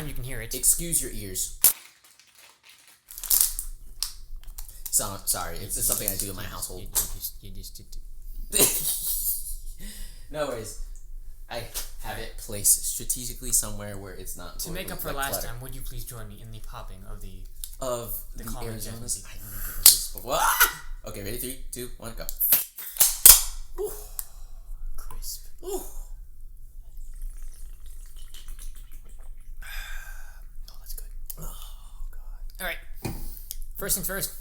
time you can hear it. Excuse your ears. Sorry, it's just something I do in my household. You just did. No worries. I have it placed strategically somewhere where it's not. To make up for last time, would you please join me in the popping of the Arizona's? I don't know what this is. What? Okay, ready? 3, 2, 1, go. Ooh. Crisp. Ooh. Oh, that's good. Oh God. All right. First things first.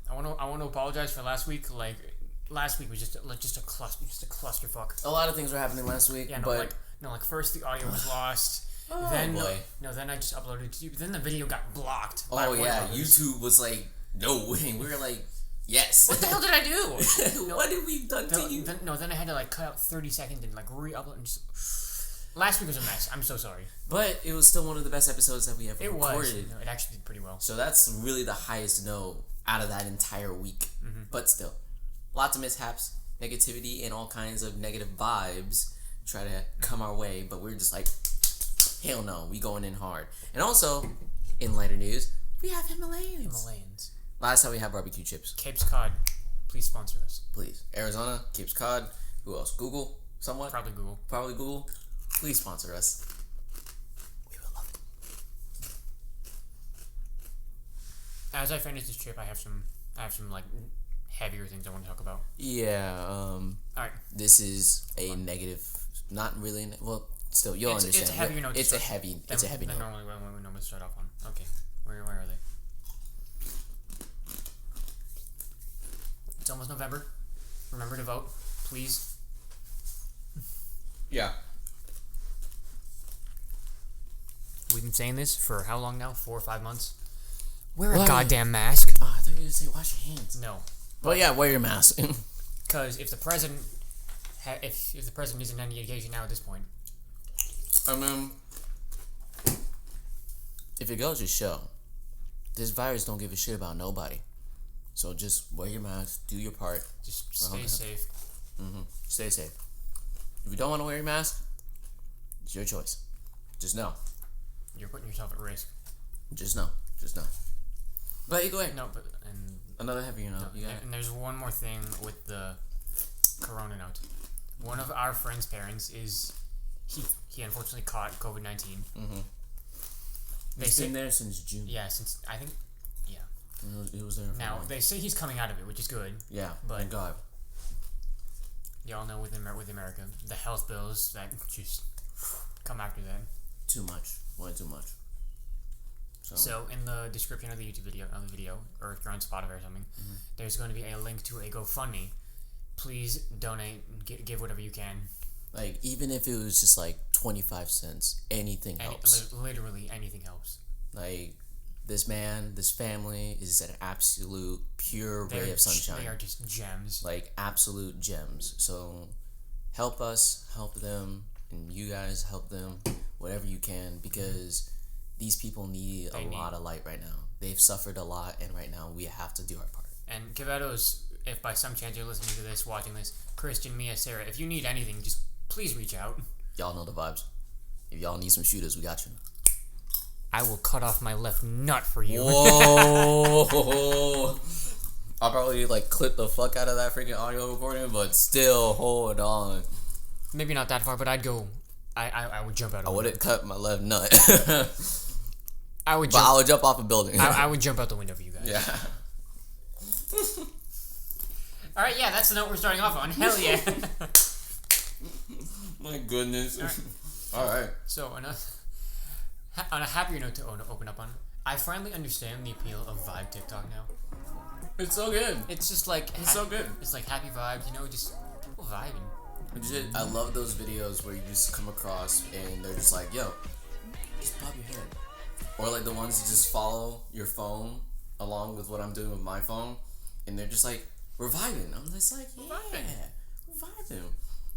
I want to apologize for last week. Like last week was just a clusterfuck. A lot of things were happening last week. Yeah, but first the audio was lost. Oh then boy. Then I just uploaded it to YouTube. Then the video got blocked. Oh yeah, YouTube was like, no way. We were like, yes. What the hell did I do? What did we done to you? Then I had to like cut out 30 seconds and like re-upload. And just... Last week was a mess. I'm so sorry. But it was still one of the best episodes that we ever recorded. Was. No, it actually did pretty well. So that's really the highest note out of that entire week. Mm-hmm. But still, lots of mishaps, negativity, and all kinds of negative vibes try to come our way. But we're just like, hell no, we going in hard. And also, in lighter news, we have Himalayans. Last time we had barbecue chips. Cape's Cod, please sponsor us. Please. Arizona, Cape's Cod. Who else? Google, somewhat? Probably Google. Please sponsor us. We will love it. As I finish this trip, I have some like heavier things I want to talk about. Yeah. All right. This is a negative. Not really. Well, still, you'll understand. It's a heavier note. It's a heavy note. Normally, when we normally start off on. Okay. Where are they? It's almost November. Remember to vote, please. Yeah. We've been saying this for how long now? 4 or 5 months. Wear a goddamn mask. Oh, I thought you were going to say wash your hands. No. Well, yeah, wear your mask. Because if the president, if the president isn't any indication now at this point, I mean, if it goes to show, this virus don't give a shit about nobody. So just wear your mask, do your part. Just stay safe. Stay safe. If you don't want to wear your mask, it's your choice. Just know. You're putting yourself at risk. Just know. But you go ahead. No, but and another heavier note. And there's one more thing with the corona note. One of our friend's parents is he unfortunately caught COVID-19. He's been there since June. Yeah, since I think. Yeah. It was there. Now they say he's coming out of it, which is good. Yeah. But thank God. Y'all know with America, the health bills that just come after that. Too much. Way too much. So in the description of the YouTube video, or if you're on Spotify or something, there's going to be a link to a GoFundMe. Please donate, give whatever you can. Like, even if it was just like 25 cents, anything helps. Literally anything helps. Like, this man, this family is an absolute pure ray of sunshine. They are just gems. Like, absolute gems. So help us, help them, and you guys help them, whatever you can, because these people need a lot of light right now. They've suffered a lot, and right now we have to do our part. And Quevedos, if by some chance you're listening to this, watching this, Christian, Mia, Sarah, if you need anything, just please reach out. Y'all know the vibes. If y'all need some shooters, we got you. I will cut off my left nut for you. Whoa! I'll probably like clip the fuck out of that freaking audio recording, but still, hold on. Maybe not that far, but I'd go. I would jump out. I wouldn't cut my left nut. I would jump off a building. I would jump out the window for you guys. Yeah. All right, yeah, that's the note we're starting off on. Hell yeah. My goodness. All right. So on a happier note to open up on, I finally understand the appeal of vibe TikTok now. It's so good. It's just like so good. It's like happy vibes, just people vibing. I love those videos where you just come across and they're just like, yo, just bob your head. Or like the ones that just follow your phone along with what I'm doing with my phone, and they're just like, we're vibing. I'm just like, yeah, we're vibing.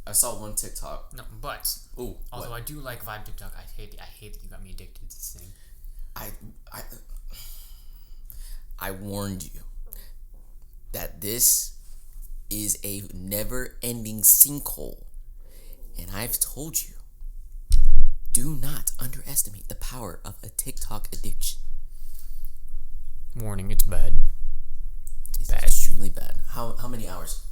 I saw one TikTok. No, but although what? I do like vibe TikTok, I hate that you got me addicted to this thing. I warned you that this is a never-ending sinkhole, and I've told you Do not underestimate the power of a TikTok addiction. Warning, it's bad. It's extremely bad. How many hours?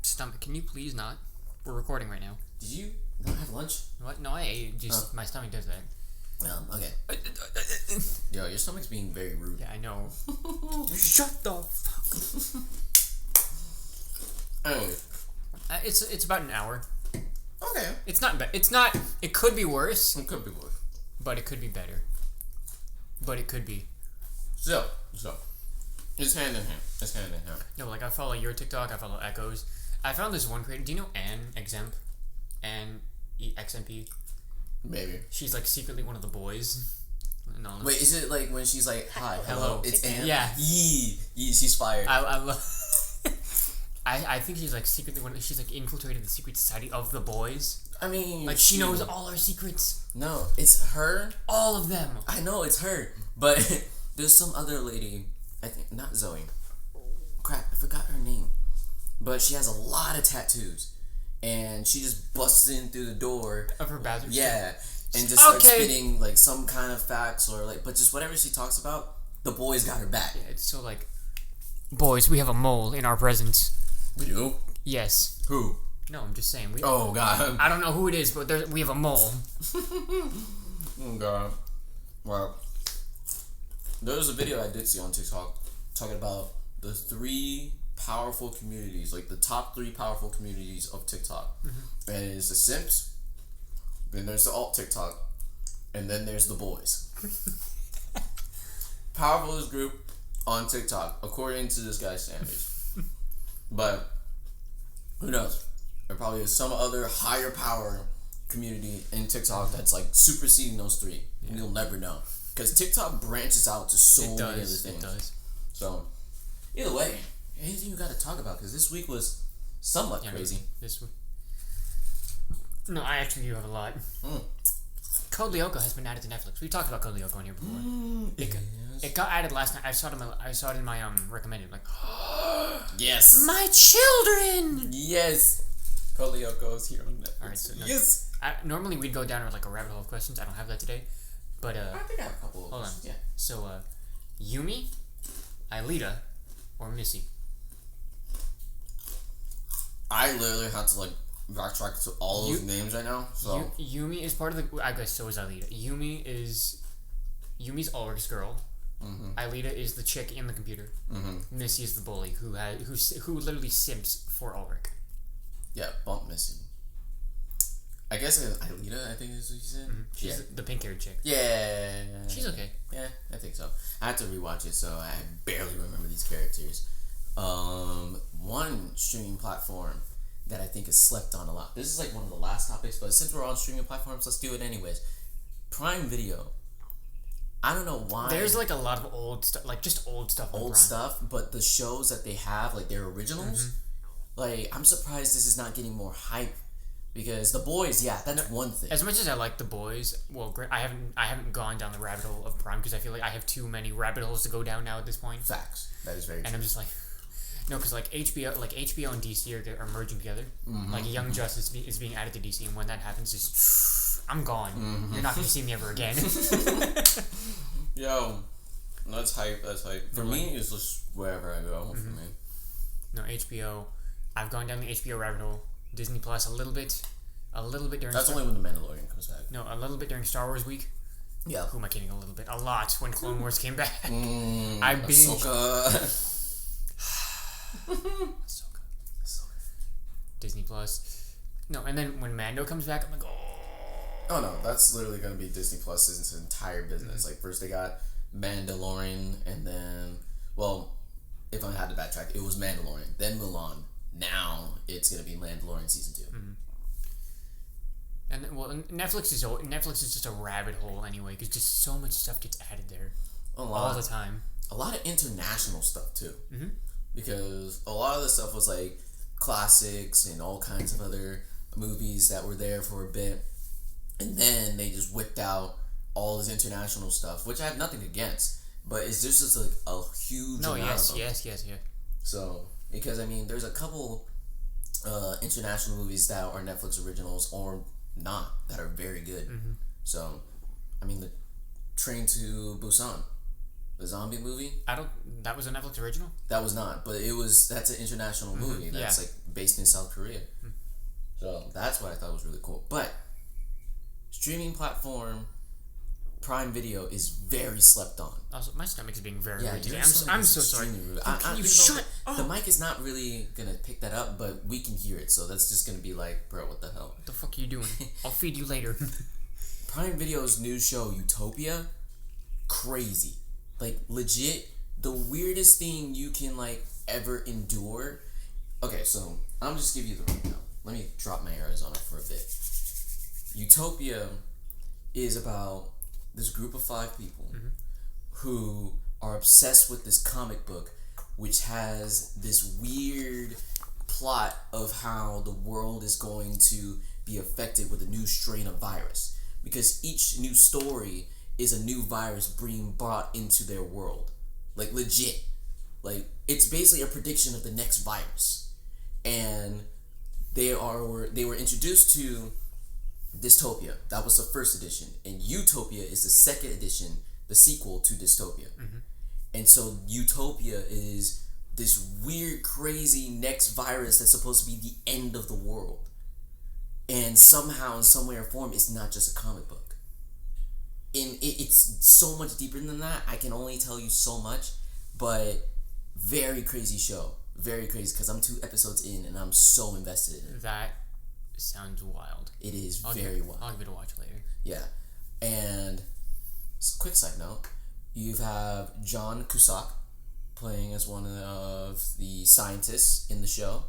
Stomach, can you please not? We're recording right now. Did you not have lunch? What? No, I ate. Just my stomach does that. Okay. Yo, your stomach's being very rude. Yeah, I know. Shut the fuck up. Anyway. It's about an hour. Okay. It's not bad. It's not. It could be worse. It could be worse. But it could be better. But it could be. So. It's hand in hand. No, like I follow your TikTok. I follow Echoes. I found this one creator. Do you know Ann Exempt? Ann XMP? Maybe. She's like secretly one of the boys. No. Wait, is it like when she's like, hi, hello, it's Ann? Yeah. Yee, she's fired. I love. I think she's like secretly she's like infiltrated the secret society of the boys. I mean, like she knows all our secrets. No, it's her. All of them. I know it's her, but there's some other lady. I think not Zoe. Crap, I forgot her name. But she has a lot of tattoos, and she just busts in through the door of her bathroom. Yeah, and just starts spitting like some kind of facts or like, but just whatever she talks about, the boys got her back. Yeah, it's so like, boys, we have a mole in our presence. We do? Yes. Who? No, I'm just saying. Oh God. I don't know who it is, but we have a mole. Oh God. Well, there was a video I did see on TikTok talking about the 3 powerful communities, like the top 3 powerful communities of TikTok. Mm-hmm. And it's the Simps, then there's the alt TikTok, and then there's the boys. Powerfulest group on TikTok, according to this guy's standards. But who knows? There probably is some other higher power community in TikTok that's like superseding those 3. Yeah. And you'll never know. Because TikTok branches out to so many other things. It does. So, either way, anything you got to talk about? Because this week was somewhat crazy. This week. No, I actually do have a lot. Code Lyoko has been added to Netflix. We talked about Code Lyoko on here before. It got added last night. I saw it in my recommended. Like, yes, my children. Yes, Code Lyoko is here on Netflix. All right, so no, yes. Normally we'd go down like a rabbit hole of questions. I don't have that today, but I think I have a couple. Hold on. Yeah. So, Yumi, Aelita, or Missy? I literally had to like backtrack to all those names right now. So Yumi is part of the. I guess so is Aelita. Yumi's Ulrich's girl. Mm-hmm. Aelita is the chick in the computer. Mm-hmm. Missy is the bully who literally simps for Ulrich. Yeah, bump Missy. I guess Aelita, I think is what you said. Mm-hmm. She's the pink-haired chick. Yeah. She's okay. Yeah, I think so. I had to rewatch it, so I barely remember these characters. One streaming platform that I think is slept on a lot. This is like one of the last topics, but since we're on streaming platforms, let's do it anyways. Prime Video. I don't know why. There's like a lot of old stuff, like just old stuff. Old stuff, but the shows that they have, like their originals, like I'm surprised this is not getting more hype. Because The Boys, yeah, that's one thing. As much as I like The Boys, well, I haven't gone down the rabbit hole of Prime because I feel like I have too many rabbit holes to go down now at this point. Facts. That is very true. And I'm just like, no, because like HBO and DC are merging together. Mm-hmm. Like Young Justice is being added to DC, and when that happens, just I'm gone. Mm-hmm. You're not going to see me ever again. Yo, that's hype. That's hype. For me, it's just wherever I go. Mm-hmm. For me. No, HBO. I've gone down the HBO rabbit hole. Disney Plus a little bit during. That's only when The Mandalorian comes back. No, a little bit during Star Wars week. Yeah. Who am I kidding? A little bit, a lot when Clone Wars came back. I binged. Ahsoka. Disney Plus. No, and then when Mando comes back, I'm like, oh. Oh no, that's literally gonna be Disney Plus's entire business. Mm-hmm. Like first they got Mandalorian, and then if I had to backtrack, it was Mandalorian, then Mulan. Now it's gonna be Mandalorian season 2. Mm-hmm. And Netflix is just a rabbit hole anyway, because just so much stuff gets added there all the time. A lot of international stuff too, because a lot of the stuff was like classics and all kinds of other movies that were there for a bit, and then they just whipped out all this international stuff, which I have nothing against, but it's just like a huge amount of them. Yes. So, because I mean, there's a couple international movies that are Netflix originals or not that are very good. So, I mean, the Train to Busan, the zombie movie. That was a Netflix original. That was not, but that's an international movie that's like based in South Korea. So that's what I thought was really cool. But streaming platform Prime Video is very slept on. Also, my stomach is being very rude today. I'm so sorry. Rude. Can you shut up? The mic is not really gonna pick that up, but we can hear it, so that's just gonna be like, bro, what the hell? What the fuck are you doing? I'll feed you later. Prime Video's new show, Utopia, crazy. Like, legit, the weirdest thing you can, like, ever endure. Okay, so, I'm just give you the rundown. Let me drop my arrows on it for a bit. Utopia is about this group of 5 people who are obsessed with this comic book, which has this weird plot of how the world is going to be affected with a new strain of virus. Because each new story is a new virus being brought into their world. Like, legit. Like, it's basically a prediction of the next virus. And they were introduced to Dystopia. That was the first edition. And Utopia is the second edition, the sequel to Dystopia. And so Utopia is this weird, crazy next virus that's supposed to be the end of the world. And somehow, in some way or form, it's not just a comic book. And it's so much deeper than that. I can only tell you so much. But very crazy show. Very crazy, because I'm 2 episodes in and I'm so invested in it. That sounds wild. It is very wild. I'll give it a watch later. Yeah. And quick side note, you have John Cusack playing as one of the scientists in the show,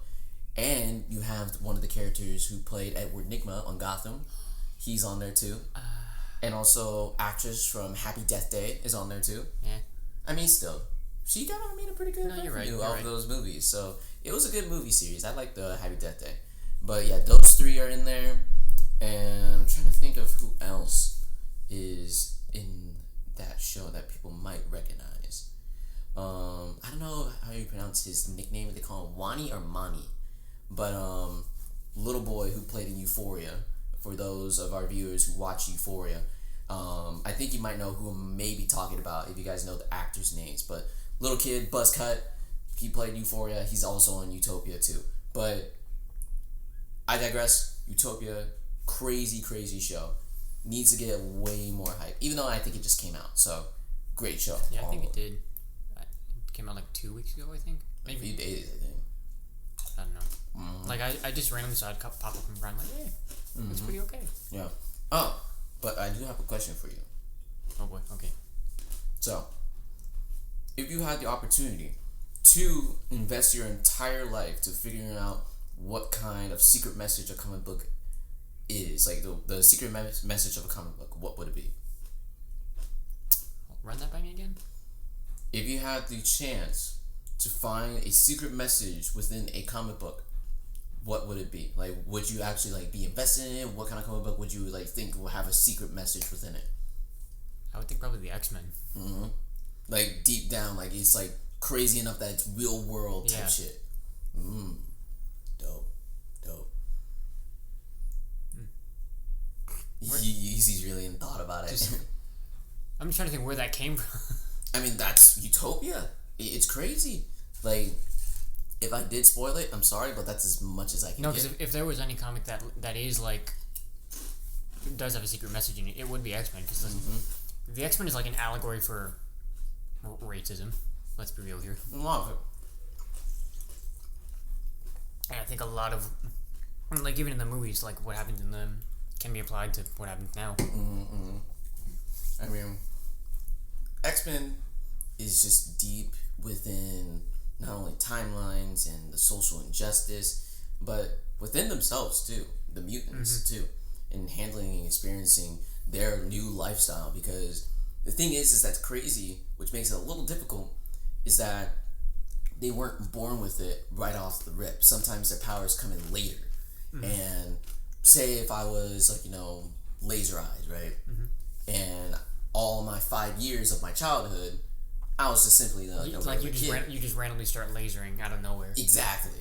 and you have one of the characters who played Edward Nygma on Gotham. He's on there too. And also actress from Happy Death Day is on there too. Yeah. I mean, still, she got a pretty good review of those movies. So it was a good movie series. I like the Happy Death Day. But yeah, those 3 are in there. And I'm trying to think of who else is in that show that people might recognize. I don't know how you pronounce his nickname. They call him Wani or Mani. But little boy who played in Euphoria, for those of our viewers who watch Euphoria, I think you might know who I may be talking about if you guys know the actors' names. But little kid, buzz cut, he played Euphoria. He's also on Utopia too. But I digress. Utopia, crazy show. Needs to get way more hype. Even though I think it just came out. So, great show. Yeah, I think it did. It came out like 2 weeks ago, I think. Maybe a few days, I think. I don't know. Like, I just randomly saw it pop up from Prime. Like, hey, it's pretty okay. Yeah. Oh, but I do have a question for you. Oh boy, okay. So, if you had the opportunity to invest your entire life to figuring out what kind of secret message a comic book is, like the secret message of a comic book, what would it be? Run that by me again? If you had the chance to find a secret message within a comic book, what would it be? Like, would you actually like be invested in it? What kind of comic book would you like think will have a secret message within it? I would think probably the X-Men. Like deep down, like it's like crazy enough that it's real world type shit. Dope. He's really in thought about it. I'm just trying to think where that came from. I mean, that's Utopia. It's crazy. Like, if I did spoil it, I'm sorry, but that's as much as I can. No, because if there was any comic that is like does have a secret message in it, it would be X-Men. Because the X-Men is like an allegory for racism. Let's be real here. A lot of it. And I think a lot of, like, even in the movies, like what happens in them can be applied to what happens now. I mean, X-Men is just deep within not only timelines and the social injustice, but within themselves too, the mutants too, and handling and experiencing their new lifestyle. Because the thing is that's crazy, which makes it a little difficult, is that they weren't born with it right off the rip. Sometimes their powers come in later. And say if I was like, laser eyes, right? And all my 5 years of my childhood, I was just simply you just randomly start lasering out of nowhere. Exactly.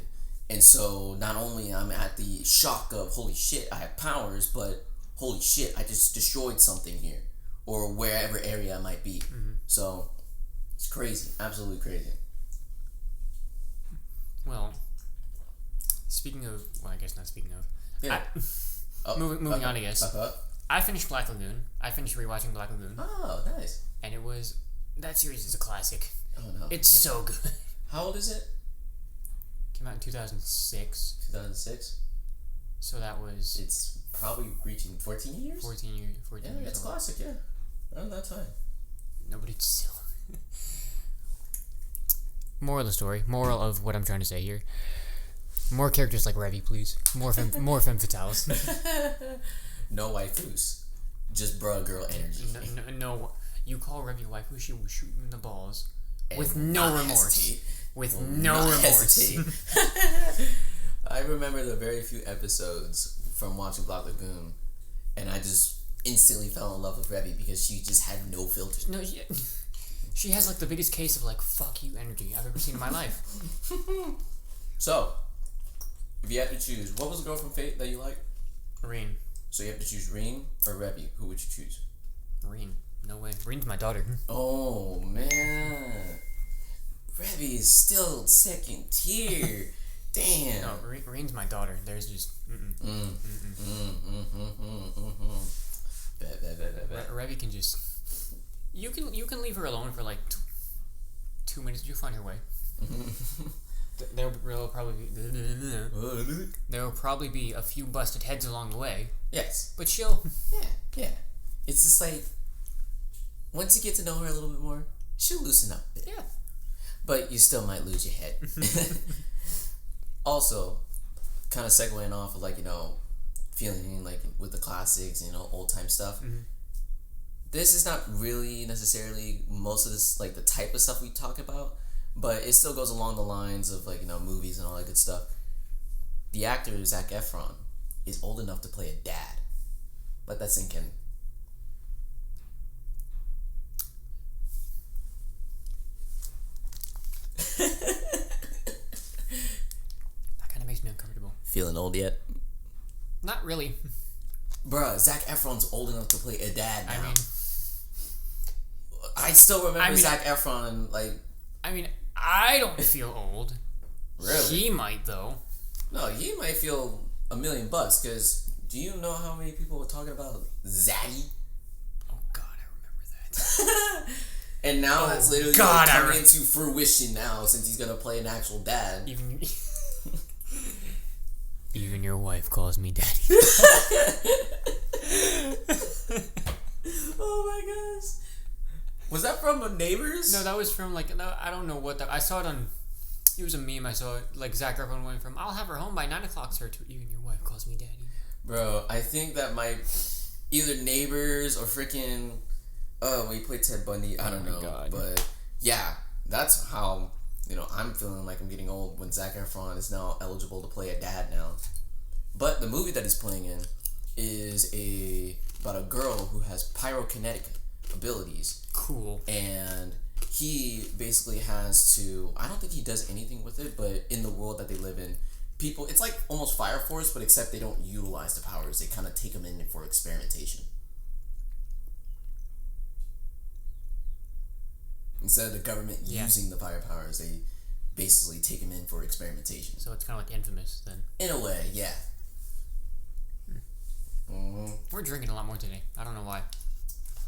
And so not only I'm at the shock of holy shit, I have powers, but holy shit, I just destroyed something here, or wherever area I might be. So it's crazy, absolutely crazy. Well, speaking of, I guess not speaking of. Yeah. Moving on, I guess. I finished Black Lagoon. I finished rewatching Black Lagoon. Oh, nice. And that series is a classic. Oh no. It's so good. How old is it? Came out in 2006. 2006? So that was... It's probably reaching 14 years? 14 years Yeah, it's old. classic, yeah. Around that time. No, but it's still... Moral of the story. Moral of what I'm trying to say here. More characters like Revy, please. More femme fatales. No waifus. Just bruh girl energy. No. You call Revy a waifu, she will shoot you in the balls. With no remorse. Hesitate. With no remorse. I remember the very few episodes from watching Black Lagoon, and I just instantly fell in love with Revy because she just had no filters. No, she has like the biggest case of like fuck you energy I've ever seen in my life. So, if you had to choose, what was the girl from Fate that you like? Reen. So you have to choose Reen or Revy. Who would you choose? Reen. No way. Reen's my daughter. Oh man, Revy is still second tier. Damn. No, Reen's my daughter. There's just Revy can just you can leave her alone for like 2 minutes. You'll find her way. There will probably be a few busted heads along the way. Yes. But she'll... Yeah. It's just like, once you get to know her a little bit more, she'll loosen up a bit. Yeah. But you still might lose your head. Also, kind of segueing off of like, feeling like with the classics, old time stuff. This is not really necessarily most of this, like the type of stuff we talk about, but it still goes along the lines of like, movies and all that good stuff. The actor, Zac Efron, is old enough to play a dad. Let that sink in. That kind of makes me uncomfortable. Feeling old yet? Not really. Bruh, Zac Efron's old enough to play a dad now. I mean... I still remember Zac Efron, like... I mean, I don't feel old. Really? He might, though. No, he might feel $1 million, because do you know how many people were talking about Zaddy? Oh, God, I remember that. And now that's literally coming into fruition now, since he's going to play an actual dad. Even your wife calls me daddy. Oh my gosh. Was that from Neighbors? No, that was from I don't know what that. I saw it on. It was a meme. I saw it like Zac Efron went from "I'll have her home by 9 o'clock, sir," to "Even your wife calls me daddy." Bro, I think that might either Neighbors or freaking when he played Ted Bundy. I don't know, God. But yeah, that's how I'm feeling like I'm getting old when Zac Efron is now eligible to play a dad now. But the movie that he's playing in is about a girl who has pyrokinetic abilities. Cool. And he basically has to, I don't think he does anything with it, but in the world that they live in, people, it's like almost Fire Force, but except they don't utilize the powers. They kind of take them in for experimentation. Instead of the government using the fire powers, they basically take them in for experimentation. So it's kind of like Infamous then. In a way, yeah. We're drinking a lot more today. I don't know why.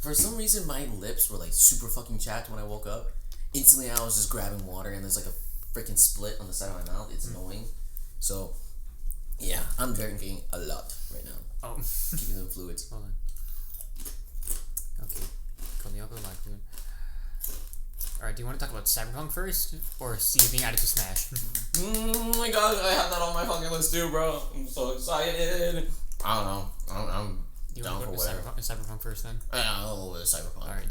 For some reason, my lips were like super fucking chapped when I woke up. Instantly, I was just grabbing water, and there's like a freaking split on the side of my mouth. It's annoying. So, yeah, I'm drinking a lot right now. Oh. Keeping them fluids. Hold on. Okay. Call the alcohol like dude. Alright, do you want to talk about Cyberpunk first? Or see it being added to Smash? Oh my god, I have that on my fucking list too, bro. I'm so excited. I don't know. I'm You down want for to go whatever. to Cyberpunk first then? I'll go with Cyberpunk. Alright,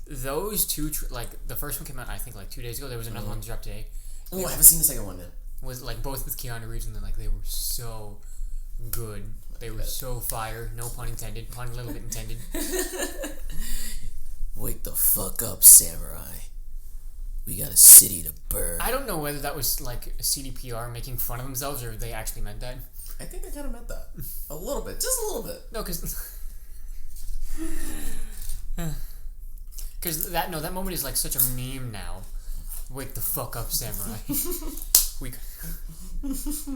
those two, the first one came out, I think, 2 days ago. There was another one that dropped today. Oh, I haven't seen the second one then. Was both with Keanu Reeves, and then they were so good. They were so fire. No pun intended. Pun a little bit intended. Wake the fuck up, samurai. We got a city to burn. I don't know whether that was like CDPR making fun of themselves or they actually meant that. I think they kind of meant that. A little bit. Just a little bit. No, because that moment is like such a meme now. Wake the fuck up, samurai.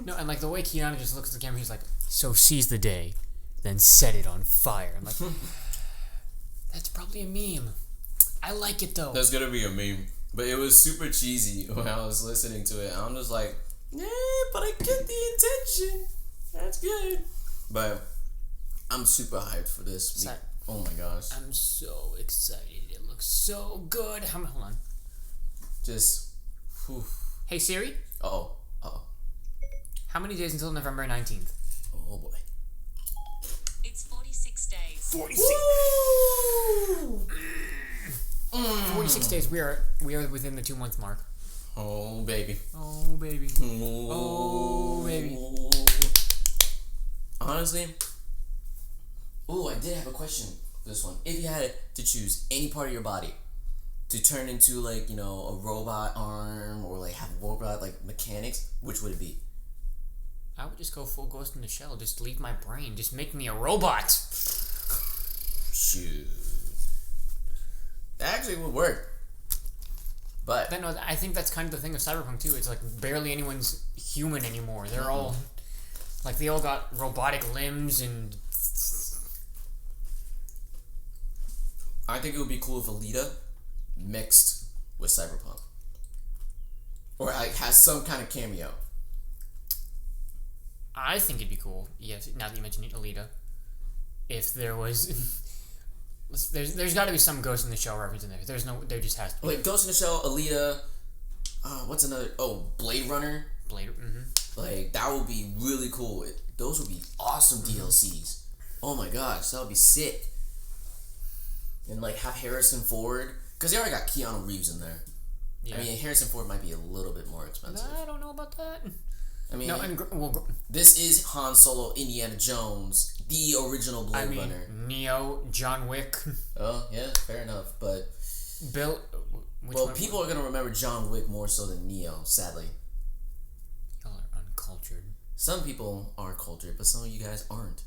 No, and like the way Keanu just looks at the camera, he's like, so seize the day, then set it on fire. I'm like, that's probably a meme. I like it though. That's gonna be a meme. But it was super cheesy when I was listening to it. I'm just like, yeah, but I get the intention. That's good. But I'm super hyped for this. Oh my gosh. I'm so excited. It looks so good. Hold on. Just, whew. Hey Siri. Uh-oh. How many days until November 19th? Oh boy. It's 46 days. 46. Woo! 46 days. We are within the 2-month mark. Oh baby. Oh baby. Oh baby. Honestly, I did have a question for this one. If you had to choose any part of your body to turn into like, a robot arm or like have robot like mechanics, which would it be? I would just go full Ghost in the Shell. Just leave my brain. Just make me a robot. Shoot. That actually would work. But no, I think that's kind of the thing of Cyberpunk too. It's like barely anyone's human anymore. They're all like they all got robotic limbs and. I think it would be cool if Alita mixed with Cyberpunk, or like has some kind of cameo. I think it'd be cool. Yes, now that you mentioned Alita, if there was. There's got to be some Ghost in the Shell reference in there. There just has to be. Like Ghost in the Shell, Alita, what's another? Oh, Blade Runner. Like, that would be really cool. Those would be awesome DLCs. Oh my gosh, that would be sick. And like have Harrison Ford, because they already got Keanu Reeves in there. Yeah. I mean, Harrison Ford might be a little bit more expensive. I don't know about that. I mean, this is Han Solo, Indiana Jones, the original Blade Runner. Neo, John Wick. Oh, yeah, fair enough. But people are going to remember John Wick more so than Neo, sadly. Y'all are uncultured. Some people are cultured, but some of you guys aren't.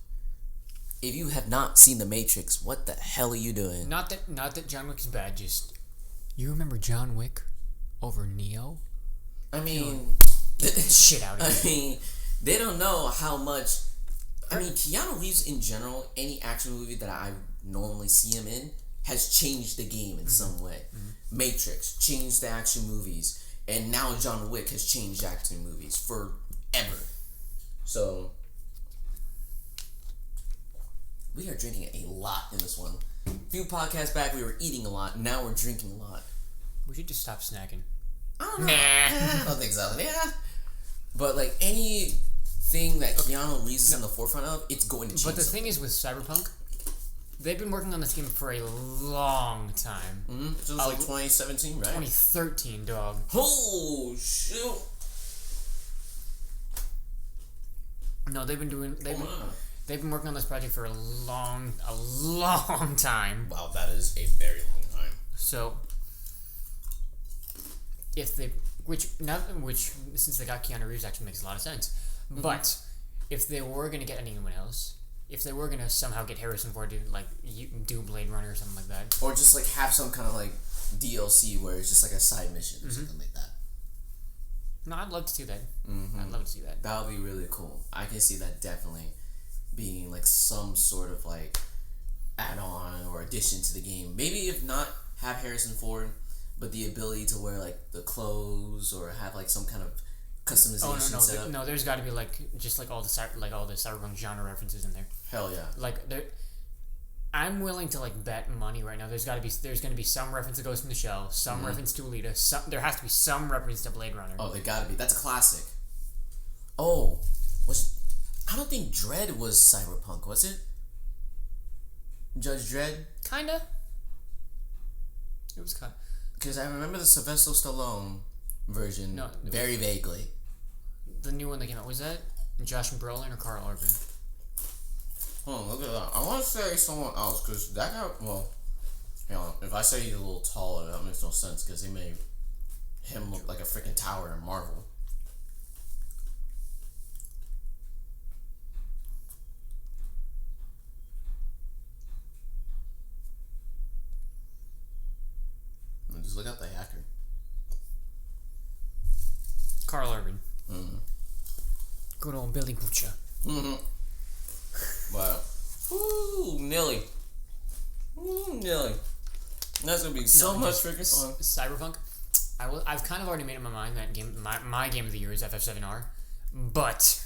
If you have not seen The Matrix, what the hell are you doing? Not that John Wick is bad, just... You remember John Wick over Neo? I mean... Get that shit out of here. I mean, they don't know how much... I mean, Keanu Reeves in general, any action movie that I normally see him in, has changed the game in some way. Matrix changed the action movies, and now John Wick has changed action movies forever. So, we are drinking a lot in this one. A few podcasts back, we were eating a lot. Now we're drinking a lot. We should just stop snacking. I don't know. I don't think so. Yeah. But, like, anything that Keanu Reeves is in the forefront of, it's going to change. But the thing is with Cyberpunk, they've been working on this game for a long time. So it was like 2017, right? 2013, dog. Oh, shoot. No, they've been working on this project for a long time. Wow, that is a very long time. So, since they got Keanu Reeves, actually makes a lot of sense. But if they were gonna get anyone else, if they were gonna somehow get Harrison Ford to like do Blade Runner or something like that, or just like have some kind of like DLC where it's just like a side mission or something like that. No, I'd love to see that. I'd love to see that. That would be really cool. I can see that definitely being like some sort of like add-on or addition to the game. Maybe if not have Harrison Ford, but the ability to wear like the clothes or have like some kind of customization set up. No, there's got to be like just like all the Cyberpunk genre references in there. Hell yeah! Like there, I'm willing to like bet money right now. There's going to be some reference to Ghost in the Shell, some reference to Alita. There has to be some reference to Blade Runner. Oh, there got to be. That's a classic. Oh, I don't think Dredd was Cyberpunk, was it? Judge Dredd? Kinda. It was kind. Because I remember the Sylvester Stallone version very vaguely. The new one that came out, was that Josh Brolin or Carl Urban? Hold on, look at that. I want to say someone else, because that guy, well, if I say he's a little taller, that makes no sense, because he may Him look like a freaking tower in Marvel. Just look at the hacker. Carl Urban. Good old Billy Butcher. But, Nilly. Nilly. That's gonna be so much freaking fun. Cyberpunk. I've kind of already made up my mind that my game of the year is FF7R, but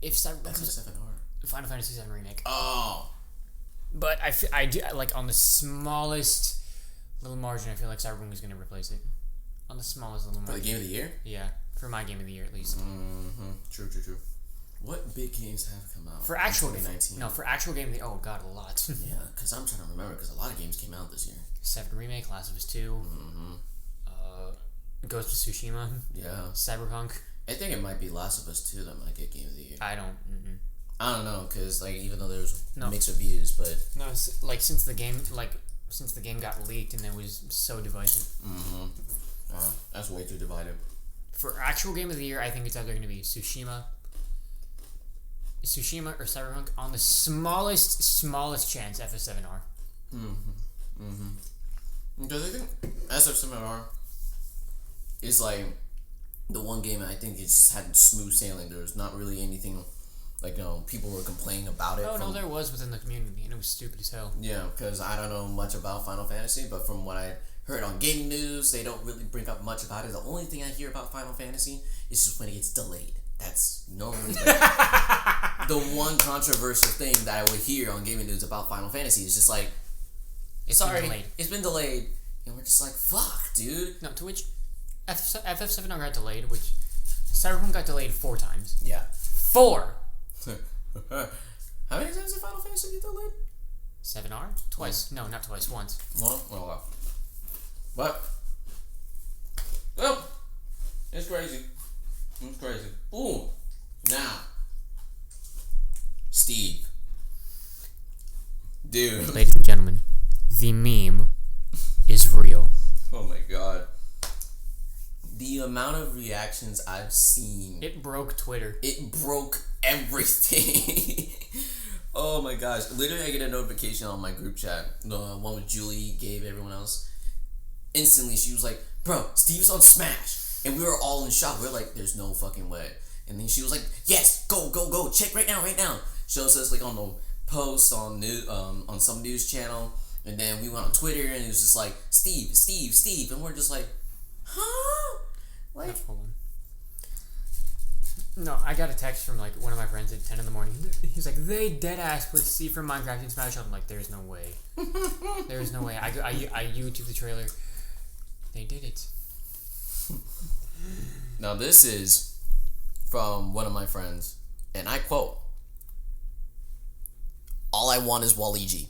if Cyberpunk FF7R. Final Fantasy VII Remake. Oh. But I do like on the smallest little margin. I feel like Cyberpunk is gonna replace it. On the smallest little margin. For the game of the year? Yeah, for my game of the year at least. True. What big games have come out? For actual 2019? No, for actual game of the oh god, a lot. Yeah, because I'm trying to remember because a lot of games came out this year. 7 Remake, Last of Us 2, Ghost of Tsushima, Yeah. Cyberpunk. I think it might be Last of Us 2 that might get game of the year. I don't. I don't know because like even though there's No. a mix of views, but No, like since the game got leaked and it was so divisive. that's way too divided. For actual game of the year, I think it's either going to be Tsushima or Cyberpunk. On the smallest chance, FF7R. Because I think SF7R is like the one game I think it just had smooth sailing. There was not really anything like people were complaining about it. Oh no, there was within the community, and it was stupid as hell. Yeah, because I don't know much about Final Fantasy, but from what I heard on gaming news, they don't really bring up much about it. The only thing I hear about Final Fantasy is just when it gets delayed. That's normally like the one controversial thing that I would hear on gaming news about Final Fantasy is just like, It's been delayed. And we're just like, fuck, dude. No, to which FF7R got delayed, which Cyberpunk got delayed 4 times. Yeah. 4! How many times did Final Fantasy get delayed? 7R? Twice. No, not twice. Once. Well. But, well, it's crazy. It's crazy. Ooh. Now, Steve. Dude. Ladies and gentlemen, the meme is real. Oh my god. The amount of reactions I've seen. It broke Twitter. It broke everything. Oh my gosh. Literally, I get a notification on my group chat. The one with Julie gave everyone else. Instantly, she was like, bro, Steve's on Smash. And we were all in shock. We were like, there's no fucking way. And then she was like, yes, go. Check right now. Shows us like on the post on on some news channel. And then we went on Twitter and it was just like, Steve. And we're just like, huh? Like, hold on. No, I got a text from like one of my friends at 10 in the morning. He's like, they dead ass put Steve from Minecraft in Smash. I'm like, there's no way. There's no way. I YouTube the trailer. They did it. Now this is from one of my friends, and I quote, "All I want is Waluigi."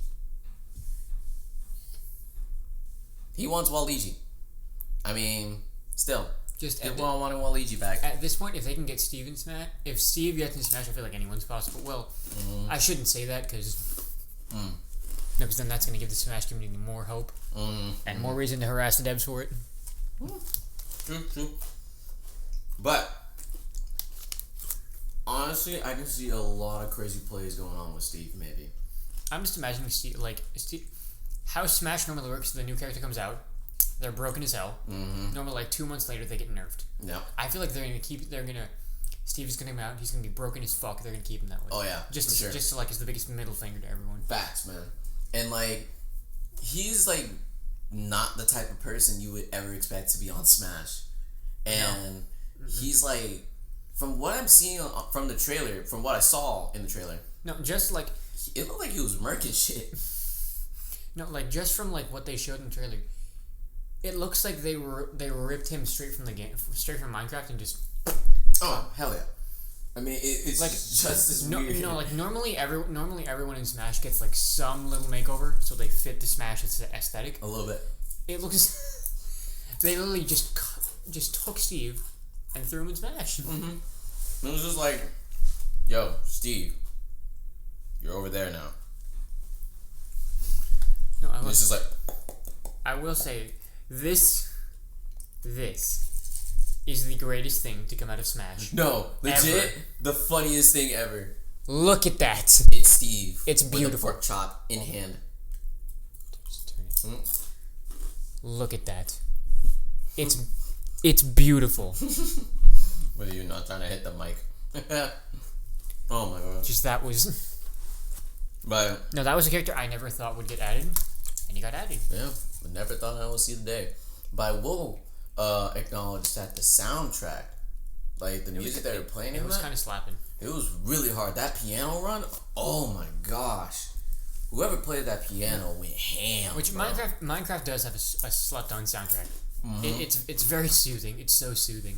He wants Waluigi. I mean, still, people wanting Waluigi back. At this point, if they can get Steve in Smash, if Steve gets in Smash, I feel like anyone's possible. Well, I shouldn't say that because then that's going to give the Smash community more hope and more reason to harass the devs for it. True. But honestly, I can see a lot of crazy plays going on with Steve. Maybe I'm just imagining Steve, how Smash normally works. The new character comes out, they're broken as hell. Normally, like 2 months later, they get nerfed. Yeah. I feel like Steve is gonna come out. He's gonna be broken as fuck. They're gonna keep him that way. Oh yeah, just to like is the biggest middle finger to everyone. Facts, man. And like, he's like not the type of person you would ever expect to be on Smash. And he's like, from what I'm seeing from the trailer, from what I saw in the trailer, no, just like it looked like he was murking shit. No, like just from like what they showed in the trailer, it looks like they ripped him straight from the game, straight from Minecraft, and just. Oh hell yeah! I mean, it's like just as weird. No, like normally everyone in Smash gets like some little makeover, so they fit the Smash aesthetic. A little bit. It looks. They literally just took Steve and threw him in Smash. It was just like, yo, Steve, you're over there now. No, this is like. I will say this This is the greatest thing to come out of Smash. No, legit, Ever. the funniest thing ever. Look at that. It's Steve. It's with a beautiful. pork chop in hand. Just turn it. Look at that. It's beautiful. Whether you're not trying to hit the mic. Oh my god. Just that was... But, No, that was a character I never thought would get added. And he got added. yeah, I never thought I would see the day. But I will acknowledge that the soundtrack, like the music that they're playing It in was that, kind of slapping. it was really hard. That piano run, oh my gosh. Whoever played that piano went ham. Which bro. Minecraft does have a slept-on soundtrack. It's very soothing. It's so soothing.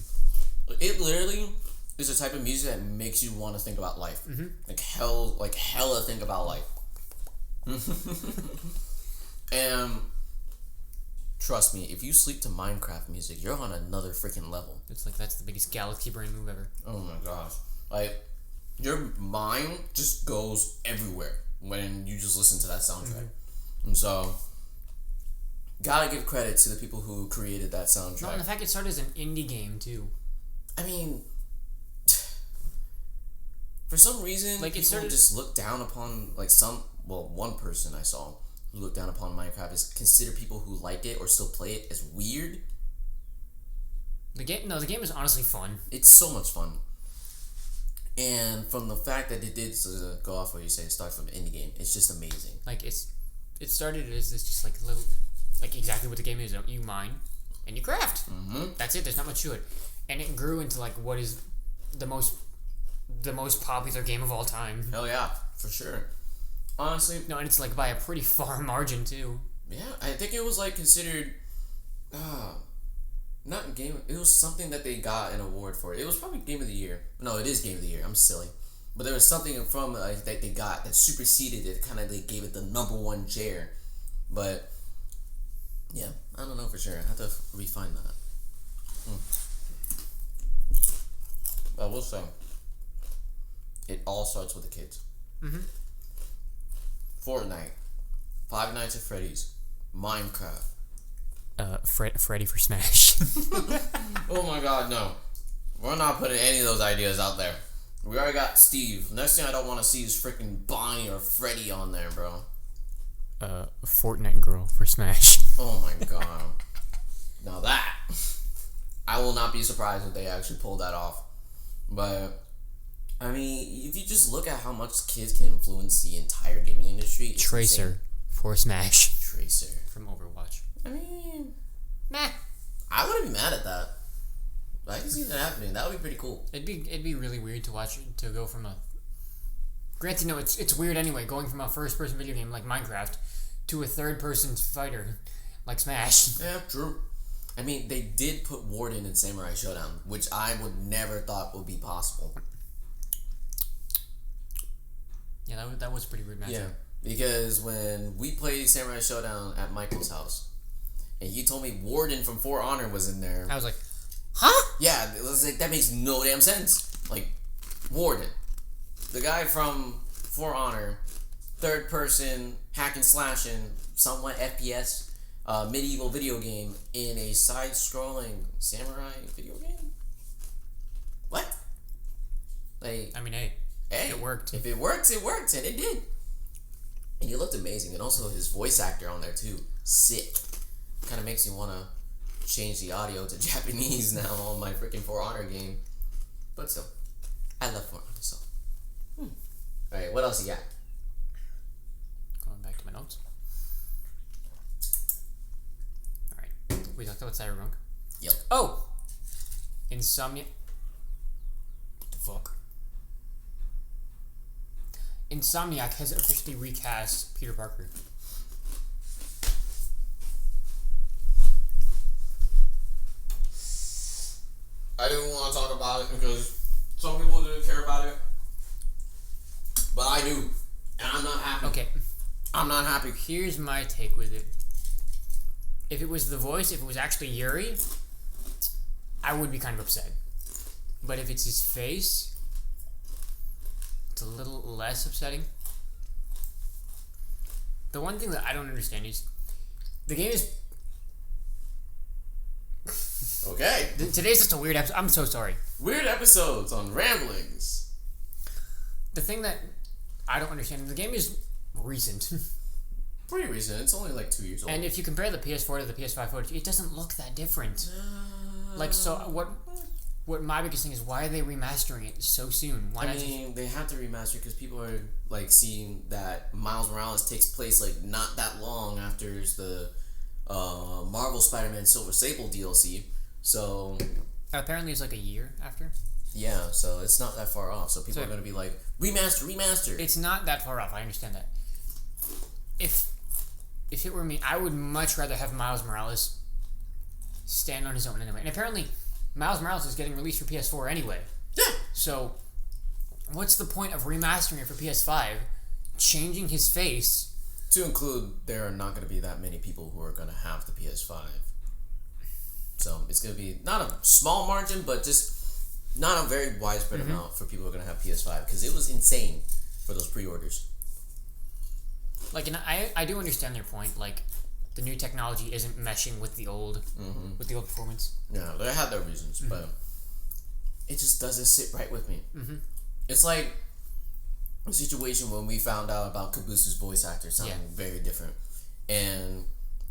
It literally is the type of music that makes you want to think about life. Like hella think about life. And trust me, if you sleep to Minecraft music, you're on another freaking level. It's like that's the biggest galaxy brain move ever. Oh my gosh. Like, your mind just goes everywhere when you just listen to that soundtrack. And so, gotta give credit to the people who created that soundtrack. No, and the fact it started as an indie game too. I mean, for some reason, Like, it people started- just look down upon, like, one person I saw who looked down upon Minecraft is consider people who like it or still play it as weird. The game is honestly fun. It's so much fun. And from the fact that it did go off what you say, it starts from an indie game, it's just amazing. Like it started as this just like little, like exactly what the game is. You mine and you craft. That's it. There's not much to it, and it grew into like what is the most popular game of all time. Hell yeah, for sure. Honestly, No, and it's like by a pretty far margin too. yeah, I think it was like considered, not game. It was something that they got an award for. It was probably Game of the Year. No, it is Game of the Year. I'm silly, but there was something from that they got that superseded it. Kind of they gave it the #1 chair. But yeah, I don't know for sure. I have to refine that. I will say, it all starts with the kids. Fortnite, Five Nights at Freddy's, Minecraft. Freddy for Smash. Oh my god, no. We're not putting any of those ideas out there. We already got Steve. Next thing I don't want to see is freaking Bonnie or Freddy on there, bro. Fortnite girl for Smash. Oh my god. Now that, I will not be surprised if they actually pull that off. But, I mean, if you just look at how much kids can influence the entire gaming industry, it's Tracer insane. for Smash Tracer. from Overwatch. I mean, Meh. I wouldn't be mad at that. I can see that happening. That would be pretty cool. It'd be really weird to watch to go from a. Granted, no, it's weird anyway. Going from a first-person video game like Minecraft to a third-person fighter like Smash. Yeah, true. I mean, they did put Warden in Samurai Showdown, which I would never thought would be possible. Yeah, that was a pretty weird matchup. Yeah, because when we played Samurai Showdown at Michael's house, and he told me Warden from For Honor was in there. I was like, huh? Yeah, it was like, that makes no damn sense. Like, Warden, the guy from For Honor, third person, hack and slashing, somewhat FPS, medieval video game in a side-scrolling samurai video game? What? Like, I mean, hey, it worked. If it works, it works, and it did. And he looked amazing, and also his voice actor on there too, sick. Kind of makes me want to change the audio to Japanese now on my freaking For Honor game. But still, I love For Honor, so. Alright, what else you got? Going back to my notes. Alright, we talked about Cyberpunk. Yep. Oh! What the fuck? Insomniac has officially recast Peter Parker. I didn't want to talk about it because some people didn't care about it. But I do. And I'm not happy. Okay, I'm not happy. here's my take with it. If it was the voice, if it was actually Yuri, I would be kind of upset. But if it's his face, it's a little less upsetting. The one thing that I don't understand is the game is Okay. Today's just a weird episode. I'm so sorry. Weird episodes on Ramblings. The thing that I don't understand, the game is recent. Pretty recent. It's only like 2 years old. And if you compare the PS4 to the PS5 footage, it doesn't look that different. So what my biggest thing is, why are they remastering it so soon? They have to remaster because people are like seeing that Miles Morales takes place like not that long after the Marvel Spider-Man Silver Sable DLC. So apparently it's like a year after. Yeah, so it's not that far off. So people are going to be like, remaster. It's not that far off. I understand that. If it were me, I would much rather have Miles Morales stand on his own anyway. And apparently, Miles Morales is getting released for PS4 anyway. Yeah. So, what's the point of remastering it for PS5, changing his face? To include, there are not going to be that many people who are going to have the PS5. So, it's going to be not a small margin, but just not a very widespread amount for people who are going to have PS5. Because it was insane for those pre-orders. Like, and I do understand their point. Like, the new technology isn't meshing with the old performance. Yeah, they had their reasons, but it just doesn't sit right with me. It's like a situation when we found out about Caboose's voice actor sounding very different, and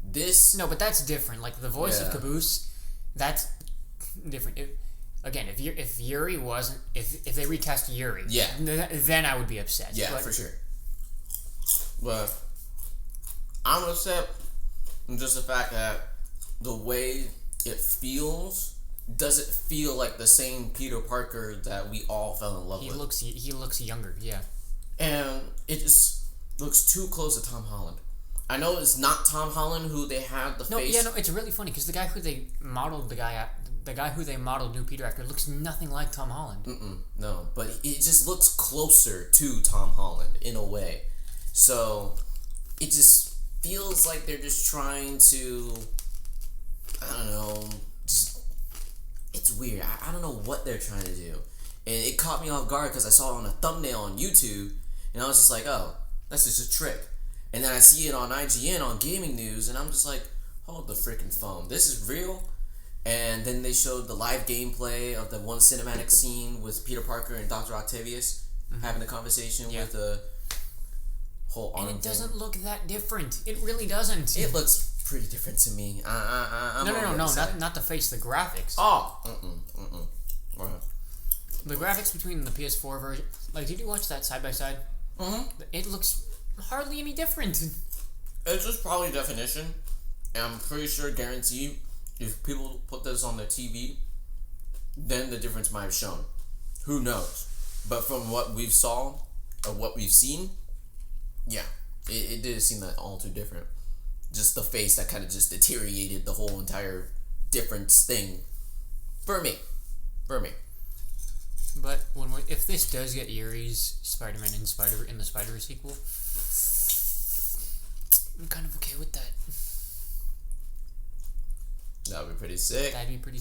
this. No, but that's different. Like the voice of Caboose, that's different. If Yuri wasn't, if they recast Yuri, then I would be upset. Yeah, for sure. But I'm upset. Just the fact that the way it feels doesn't feel like the same Peter Parker that we all fell in love with. He looks younger, yeah. And it just looks too close to Tom Holland. I know it's not Tom Holland who they had the face. No, it's really funny because the guy who they modeled new Peter after looks nothing like Tom Holland. No, but it just looks closer to Tom Holland in a way. So it just feels like they're just trying to, I don't know, it's weird. I don't know what they're trying to do. And it caught me off guard because I saw it on a thumbnail on YouTube, and I was just like, oh, that's just a trick. And then I see it on IGN on gaming news, and I'm just like, hold the freaking phone. This is real? And then they showed the live gameplay of the one cinematic scene with Peter Parker and Dr. Octavius having a conversation with the whole arm and it doesn't look that different. It really doesn't. It looks pretty different to me. No, not the face, the graphics. Oh, The graphics between the PS4 version, like, did you watch that side by side? It looks hardly any different. It's just probably definition, and I'm pretty sure, guarantee, if people put this on their TV, then the difference might have shown. Who knows? But from what we've saw or what we've seen, yeah, it did seem that all too different. Just the face that kind of just deteriorated the whole entire difference thing. For me. But if this does get Yuri's Spider-Man in the Spider-Verse sequel, I'm kind of okay with that. That'd be pretty sick. That'd be pretty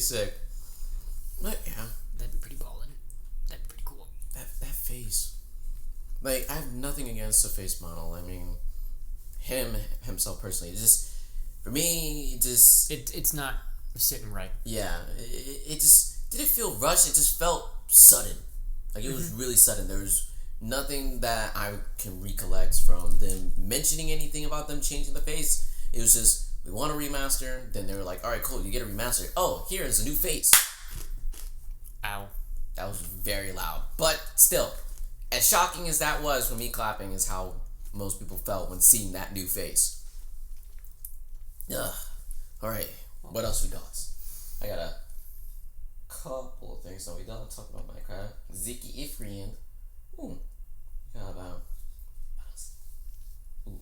sick. But yeah, that'd be pretty ballin'. That'd be pretty cool. That face. Like, I have nothing against the face model. I mean, himself personally, just for me, it's not sitting right. Yeah, it just didn't feel rushed. It just felt sudden. Like, it was really sudden. There was nothing that I can recollect from them mentioning anything about them changing the face. It was just, we want a remaster. Then they were like, all right, cool, you get a remaster. Oh, here's a new face. Ow. That was very loud. But still, as shocking as that was for me clapping is how most people felt when seeing that new face. Ugh. Alright, what else we got? I got a couple of things. So we gotta talk about Minecraft. Ziki Ifrian. Ooh. We got about... Ooh.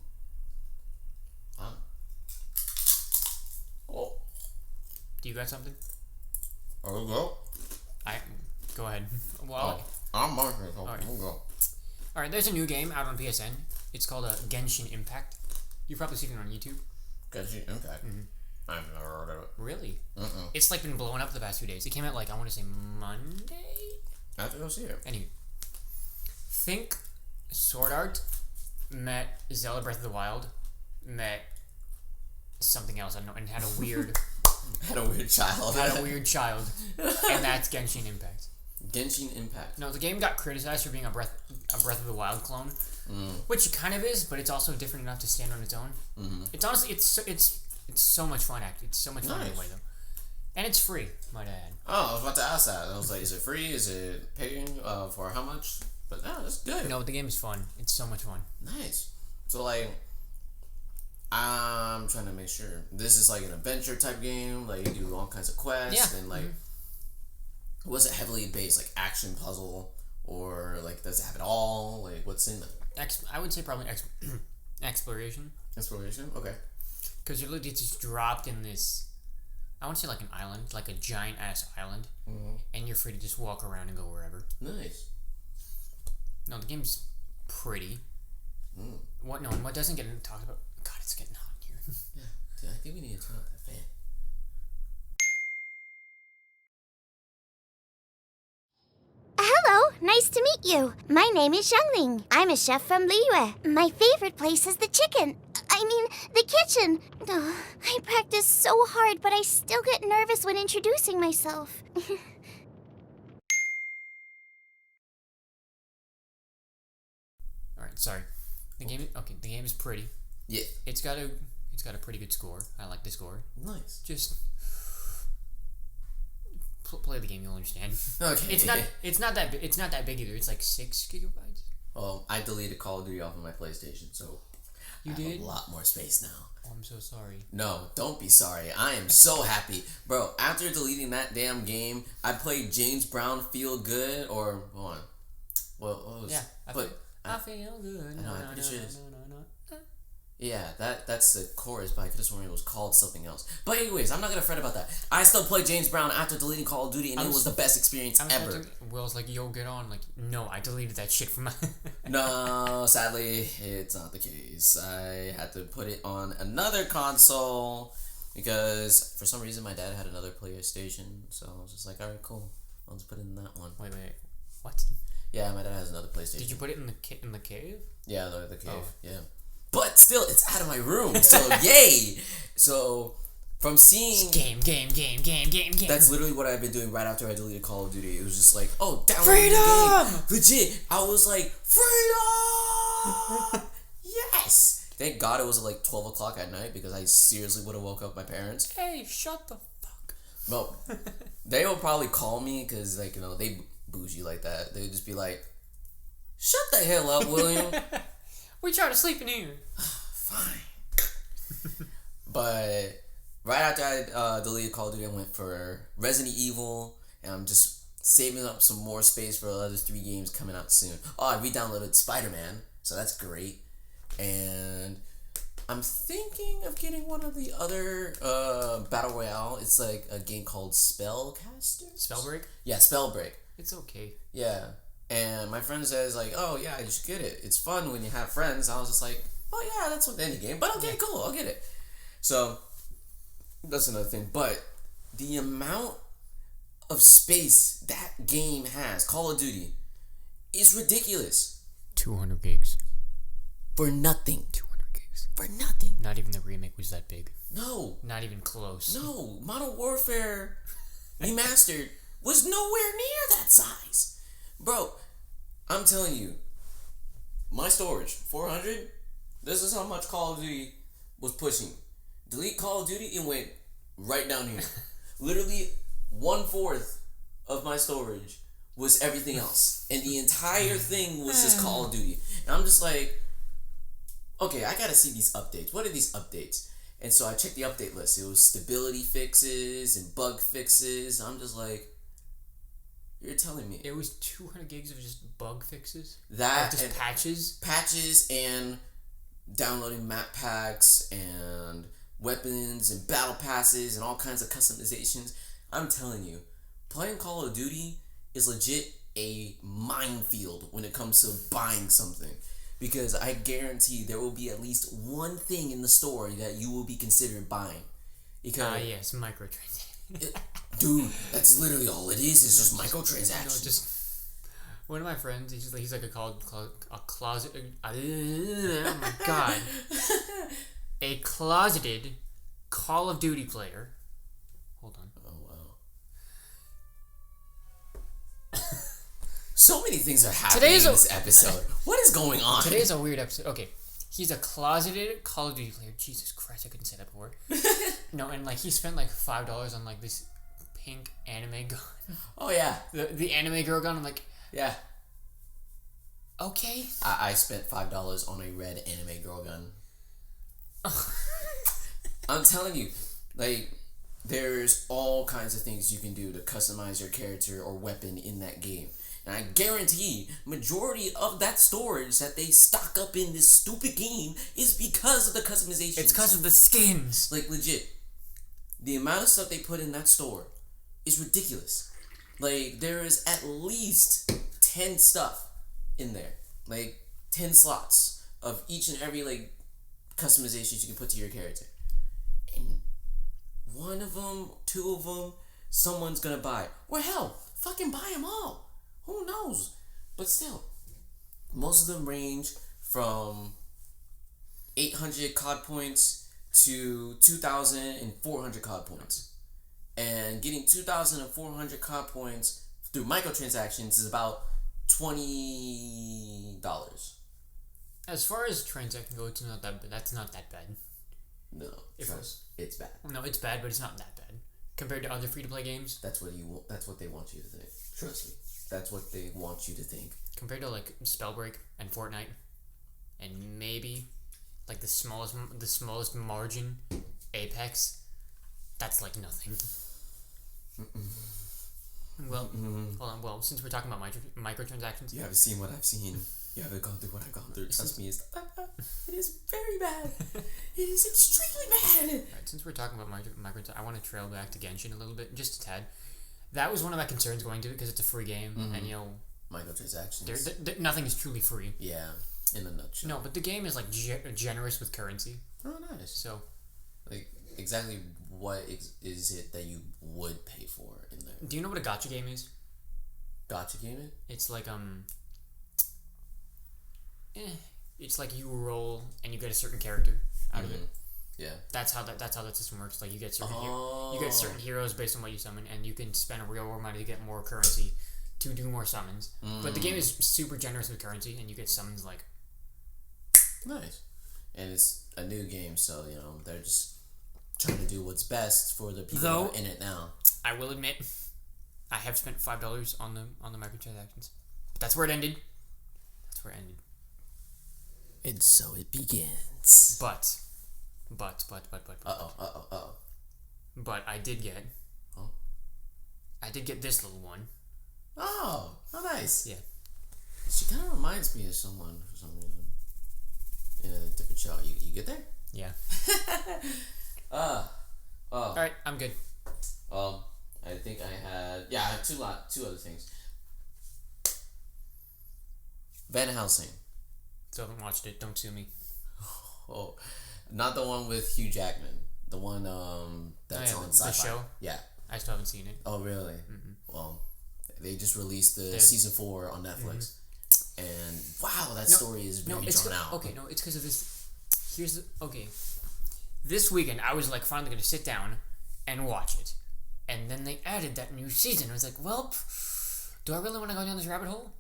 Oh. Do you got something? Oh, go. Go ahead. Well, I'm Minecraft. Alright. We'll go. Alright, there's a new game out on PSN. It's called Genshin Impact. You've probably seen it on YouTube. Genshin Impact? I've never heard of it. Really? It's like been blowing up the past few days. It came out like, I want to say Monday? I have to go see it. Anyway. Think Sword Art met Zelda Breath of the Wild met something else, I don't know, and had a weird Had a weird child. Had a weird child, and that's Genshin Impact. Genshin Impact. No, the game got criticized for being a Breath of the Wild clone, which it kind of is, but it's also different enough to stand on its own. It's honestly, it's so much fun. It's so much fun anyway, though, and it's free. Might I add? Oh, I was about to ask that. I was like, is it free? Is it paying for how much? But no, that's good. No, the game is fun. It's so much fun. Nice. So like, I'm trying to make sure this is like an adventure type game. Like you do all kinds of quests and like, was it heavily based like action puzzle or like does it have it all? Like what's in it? I would say probably exploration. Exploration. Okay. Because you're literally just dropped in this. I want to say like an island, like a giant ass island, and you're free to just walk around and go wherever. Nice. No, the game's pretty. What? No, what doesn't get talked about? God, it's getting hot in here. Yeah. Dude, I think we need to turn off that fan. Hello, nice to meet you. My name is Xiangling. I'm a chef from Liyue. My favorite place is the the kitchen. Oh, I practice so hard, but I still get nervous when introducing myself. All right, sorry. The game is pretty. Yeah. It's got a pretty good score. I like the score. Nice. Just play the game, you'll understand. Okay. It's not that big either. It's like 6 gigabytes. Well, I deleted Call of Duty off of my PlayStation, so You I did? have a lot more space now. Oh, I'm so sorry. No, don't be sorry. I am so happy. Bro, after deleting that damn game, I played James Brown Feel Good, or, hold on. Well, what was I feel good. No, I'm pretty sure it's... Yeah, that's the chorus, but I could have sworn it was called something else. But anyways, I'm not gonna fret about that. I still play James Brown after deleting Call of Duty, and it was the best experience ever. Will's like, yo, get on. Like, no, I deleted that shit from my... No, sadly, it's not the case. I had to put it on another console because for some reason my dad had another PlayStation, so I was just like, alright, cool. I'll just put it in that one. Wait, what? Yeah, my dad has another PlayStation. Did you put it in the cave? Yeah, the cave. Oh. Yeah. But still, it's out of my room, so yay! So, from seeing... Game. That's literally what I've been doing right after I deleted Call of Duty. It was just like, oh, download Freedom! the game. Legit. I was like, freedom! Yes! Thank God it was like 12 o'clock at night because I seriously would have woke up my parents. Hey, shut the fuck. Well, they will probably call me because, like, you know, they bougie like that. They would just be like, shut the hell up, William. We try to sleep in here. Fine. But right after I deleted Call of Duty, I went for Resident Evil, and I'm just saving up some more space for the other 3 games coming out soon. Oh, I re-downloaded Spider-Man, so that's great. And I'm thinking of getting one of the other Battle Royale. It's like a game called Spellcaster? Spellbreak? Yeah, Spellbreak. It's okay. Yeah. And my friend says, like, oh, yeah, you should get it. It's fun when you have friends. I was just like, oh, yeah, that's with any game. But okay, cool, I'll get it. So, that's another thing. But the amount of space that game has, Call of Duty, is ridiculous. 200 gigs. For nothing. 200 gigs. For nothing. Not even the remake was that big. No. Not even close. No. Modern Warfare Remastered was nowhere near that size. Bro, I'm telling you, my storage, 400, this is how much Call of Duty was pushing. Delete Call of Duty, it went right down here. Literally 1/4 of my storage was everything else. And the entire thing was just Call of Duty. And I'm just like, okay, I gotta see these updates. What are these updates? And so I checked the update list. It was stability fixes and bug fixes. I'm just like, you're telling me it was 200 gigs of just bug fixes? That just and patches and downloading map packs and weapons and battle passes and all kinds of customizations. I'm telling you, playing Call of Duty is legit a minefield when it comes to buying something. Because I guarantee there will be at least one thing in the store that you will be considered buying. Because yes, microtransactions. Dude, that's literally all it is. It's just microtransactions. Just one of my friends. He's like a closet. Oh my god, a closeted Call of Duty player. Hold on. Oh wow. So many things are happening in this episode. What is going on? Today's a weird episode. Okay. He's a closeted Call of Duty player. Jesus Christ, I couldn't say that before. No, and like he spent like $5 on like this pink anime gun. Oh yeah. The anime girl gun. I'm like, yeah. Okay. I spent $5 on a red anime girl gun. I'm telling you, like, there's all kinds of things you can do to customize your character or weapon in that game. And I guarantee majority of that storage that they stock up in this stupid game is because of the customization. It's because of the skins. Like, legit. The amount of stuff they put in that store is ridiculous. Like, there is at least 10 stuff in there. Like, 10 slots of each and every, like, customizations you can put to your character. And one of them, two of them, someone's gonna buy. Or hell, fucking buy them all. Who knows? But still, most of them range from 800 COD points to 2,400 COD points. And getting 2,400 COD points through microtransactions is about $20. As far as transaction goes, it's not that bad. That's not that bad. No, it's bad. No, it's bad, but it's not that bad compared to other free-to-play games. That's what they want you to think. Trust me. That's what they want you to think. Compared to like Spellbreak and Fortnite, and maybe like the smallest margin, Apex, that's like nothing. Well, hold on. Well, since we're talking about microtransactions, You haven't seen what I've seen. You haven't gone through what I've gone through. Trust me, it's not bad. It is very bad. It is extremely bad. Alright, since we're talking about microtransactions, I want to trail back to Genshin a little bit, just a tad. That was one of my concerns going to it because it's a free game, and you know, microtransactions. nothing is truly free. Yeah, in a nutshell. No, but the game is like generous with currency. Oh, nice. So, like, exactly what is it that you would pay for in there? do you know what a gacha game is? Gacha game it? It's like it's like you roll and you get a certain character out of it. Yeah. That's how that system works. Like you get certain heroes based on what you summon, and you can spend a real world money to get more currency to do more summons. But the game is super generous with currency, and you get summons like nice. And it's a new game, so you know they're just trying to do what's best for the people that are in it now. I will admit, I have spent $5 on the microtransactions, but that's where it ended. And so it begins. But. Uh-oh. But I did get. Oh. I did get this little one. Oh, nice. Yeah. She kind of reminds me of someone for some reason. In a different show. You get there? Yeah. Oh. Alright, I'm good. I think I had two other things. Van Helsing. Still haven't watched it. Don't sue me. Oh, not the one with Hugh Jackman. The one that's on Sci-Fi. The show? Yeah. I still haven't seen it. Oh, really? Mm-hmm. Well, they just released the season 4 on Netflix. And wow, that story is very drawn out. Okay, no, it's because of this. This weekend, I was like finally going to sit down and watch it. And then they added that new season. I was like, well, do I really want to go down this rabbit hole?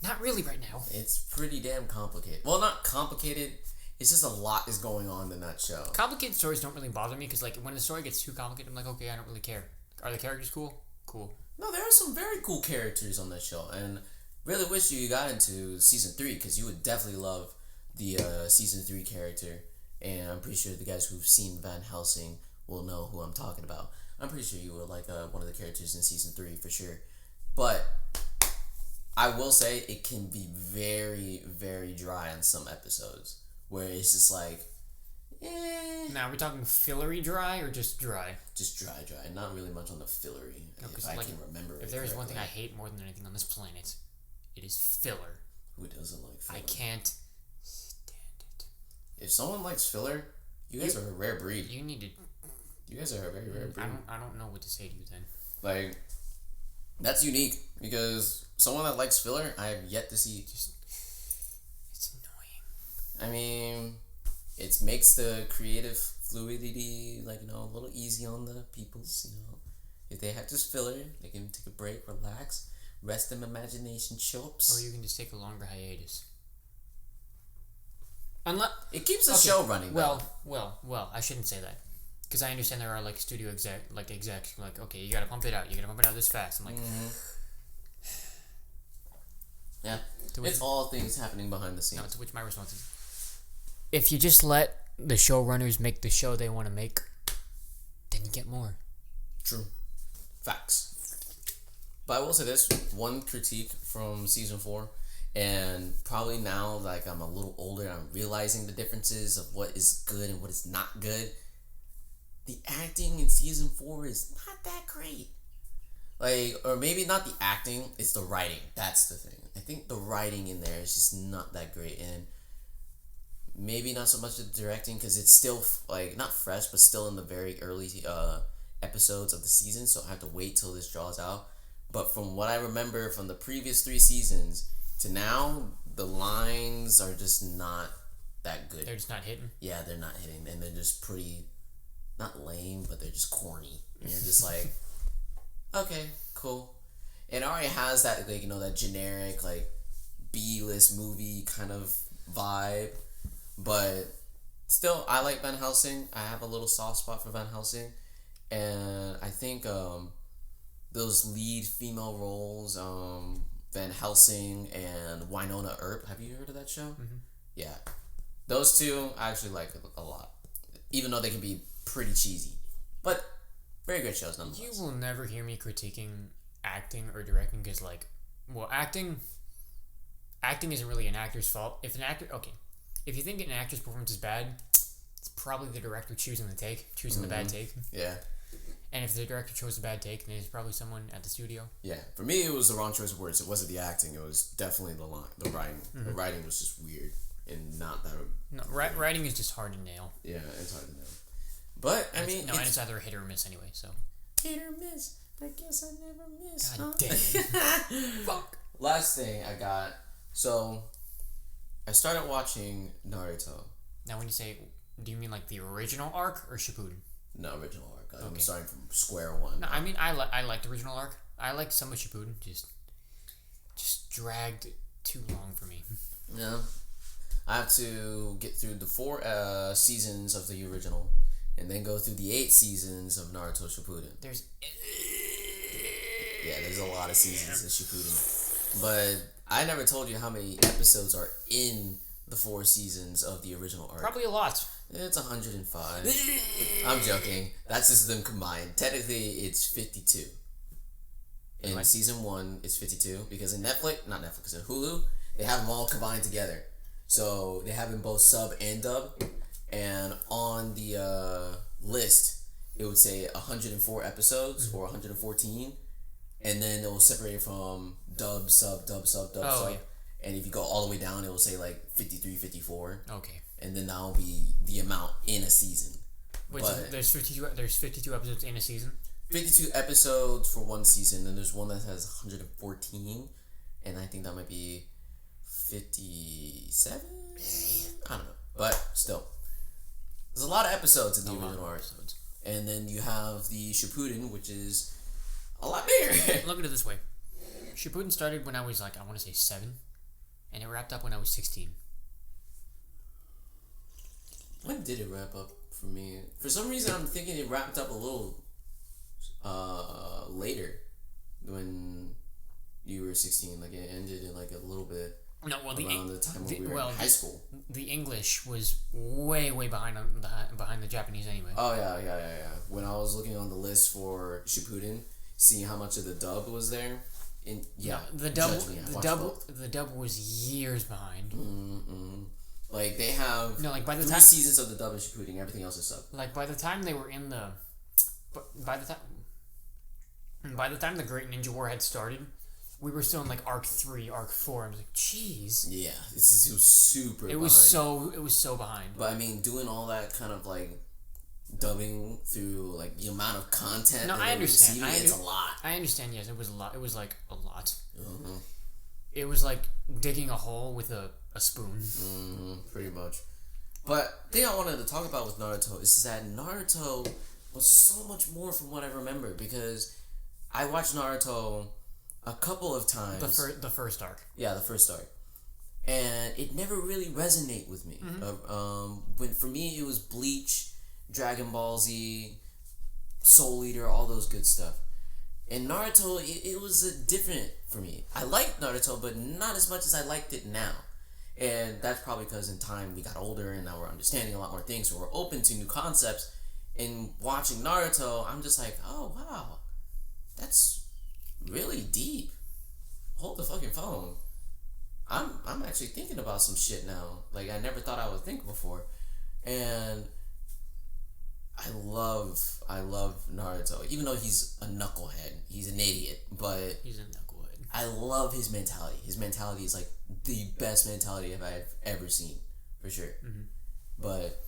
Not really right now. It's pretty damn complicated. Well, not complicated. It's just a lot is going on in that show. Complicated stories don't really bother me because, like, when the story gets too complicated, I'm like, okay, I don't really care. Are the characters cool? Cool. No, there are some very cool characters on that show, and really wish you got into season 3 because you would definitely love the season 3 character. And I'm pretty sure the guys who've seen Van Helsing will know who I'm talking about. I'm pretty sure you would like one of the characters in season 3 for sure. But I will say it can be very, very dry on some episodes where it's just like, Now, are we talking fillery dry or just dry? Just dry. Not really much on the fillery, if I can remember it. If there is one thing I hate more than anything on this planet, it is filler. Who doesn't like filler? I can't stand it. If someone likes filler, you guys are a rare breed. You need to... You guys are a very rare breed. I don't know what to say to you then. Like, that's unique because someone that likes filler, I have yet to see. It's annoying. I mean, it makes the creative fluidity, like, a little easy on the peoples, If they have just filler, they can take a break, relax, rest them imagination chops. Or you can just take a longer hiatus. It keeps the show running. Well, I shouldn't say that. Because I understand there are, like, studio execs, like, okay, you gotta pump it out. You gotta pump it out this fast. I'm like... Yeah. It's all things happening behind the scenes. No, to which my response is... If you just let the showrunners make the show they want to make, then you get more. True. Facts. But I will say this, one critique from season 4, and probably now, like, I'm a little older and I'm realizing the differences of what is good and what is not good. The acting in season 4 is not that great. Like, or maybe not the acting, it's the writing. That's the thing. I think the writing in there is just not that great, and maybe not so much the directing, because it's still, like, not fresh, but still in the very early episodes of the season, so I have to wait till this draws out. But from what I remember from the previous 3 seasons to now, the lines are just not that good. They're just not hitting? Yeah, they're not hitting, and they're just pretty, not lame, but they're just corny. And you're just like, okay, cool. And it already has that, like, that generic, like, B-list movie kind of vibe. But still, I like Van Helsing. I have a little soft spot for Van Helsing. And I think those lead female roles, Van Helsing and Winona Earp. Have you heard of that show? Mm-hmm. Yeah. Those two, I actually like a lot. Even though they can be pretty cheesy. But very good shows nonetheless. You will never hear me critiquing acting or directing because, like, acting isn't really an actor's fault. If you think an actor's performance is bad, it's probably the director choosing the bad take. Yeah. And if the director chose a bad take, then it's probably someone at the studio. Yeah. For me, it was the wrong choice of words. It wasn't the acting. It was definitely the writing. Mm-hmm. The writing was just weird and not that... No, writing is just hard to nail. Yeah, it's hard to nail. But, I mean... and it's either a hit or a miss anyway, so... Hit or miss. I guess I never miss. God damn. Fuck. Last thing I got. So, I started watching Naruto. Now, when you say, do you mean like the original arc or Shippuden? No, original arc. I'm starting from square one. No, I mean I like the original arc. I like some of Shippuden. Just dragged too long for me. Yeah, I have to get through the 4 seasons of the original, and then go through the 8 seasons of Naruto Shippuden. There's a lot of seasons in Shippuden, but I never told you how many episodes are in the 4 seasons of the original arc. Probably a lot. It's 105. I'm joking. That's just them combined. Technically, it's 52. In season 1, it's 52 because in Netflix, in Hulu, they have them all combined together. So they have them both sub and dub, and on the list, it would say 104 episodes or 114, and then it will separate it from dub, sub, dub, sub, dub, sub. Yeah. And if you go all the way down, it will say like 53, 54. Okay. And then that'll be the amount in a season. Wait, so there's 52 episodes in a season? 52 episodes for one season, and there's one that has 114, and I think that might be 57? I don't know. But still. There's a lot of episodes in the original arc. And then you have the Shippuden, which is a lot bigger. Look at it this way. Shippuden started when I was like, I want to say 7, and it wrapped up when I was 16. When did it wrap up for me? For some reason, I'm thinking it wrapped up a little later when you were 16. Like, it ended in like a little bit around the time when we were in high school. The English was way behind behind the Japanese anyway. Oh, yeah. When I was looking on the list for Shippuden, seeing how much of the dub was there, the dub was years behind. Mm-hmm. Like, they have by the 3 time seasons of the dub and Shippuden, everything else is sub. Like, by the time they were in the... By the time the Great Ninja War had started, we were still in, like, Arc 3, Arc 4. I was like, jeez. Yeah, it was super behind. It was so behind. But, I mean, doing all that kind of, like, dubbing through, like, the amount of content that I understand. It's a lot. I understand, yes, it was a lot. It was, like, a lot. Mm-hmm. It was like digging a hole with a spoon. Mm-hmm, pretty much. But the thing I wanted to talk about with Naruto is that Naruto was so much more from what I remember, because I watched Naruto a couple of times. The first arc. Yeah, the first arc. And it never really resonated with me. When for me it was Bleach, Dragon Ball Z, Soul Eater, all those good stuff. And Naruto, it was different for me. I liked Naruto, but not as much as I liked it now. And that's probably because in time we got older and now we're understanding a lot more things, so we're open to new concepts. And watching Naruto, I'm just like, oh wow, that's really deep. Hold the fucking phone. I'm actually thinking about some shit now. Like, I never thought I would think before. And I love Naruto. Even though he's a knucklehead, he's an idiot, but He's a knucklehead. I love his mentality. His mentality is like the best mentality I've ever seen, for sure. But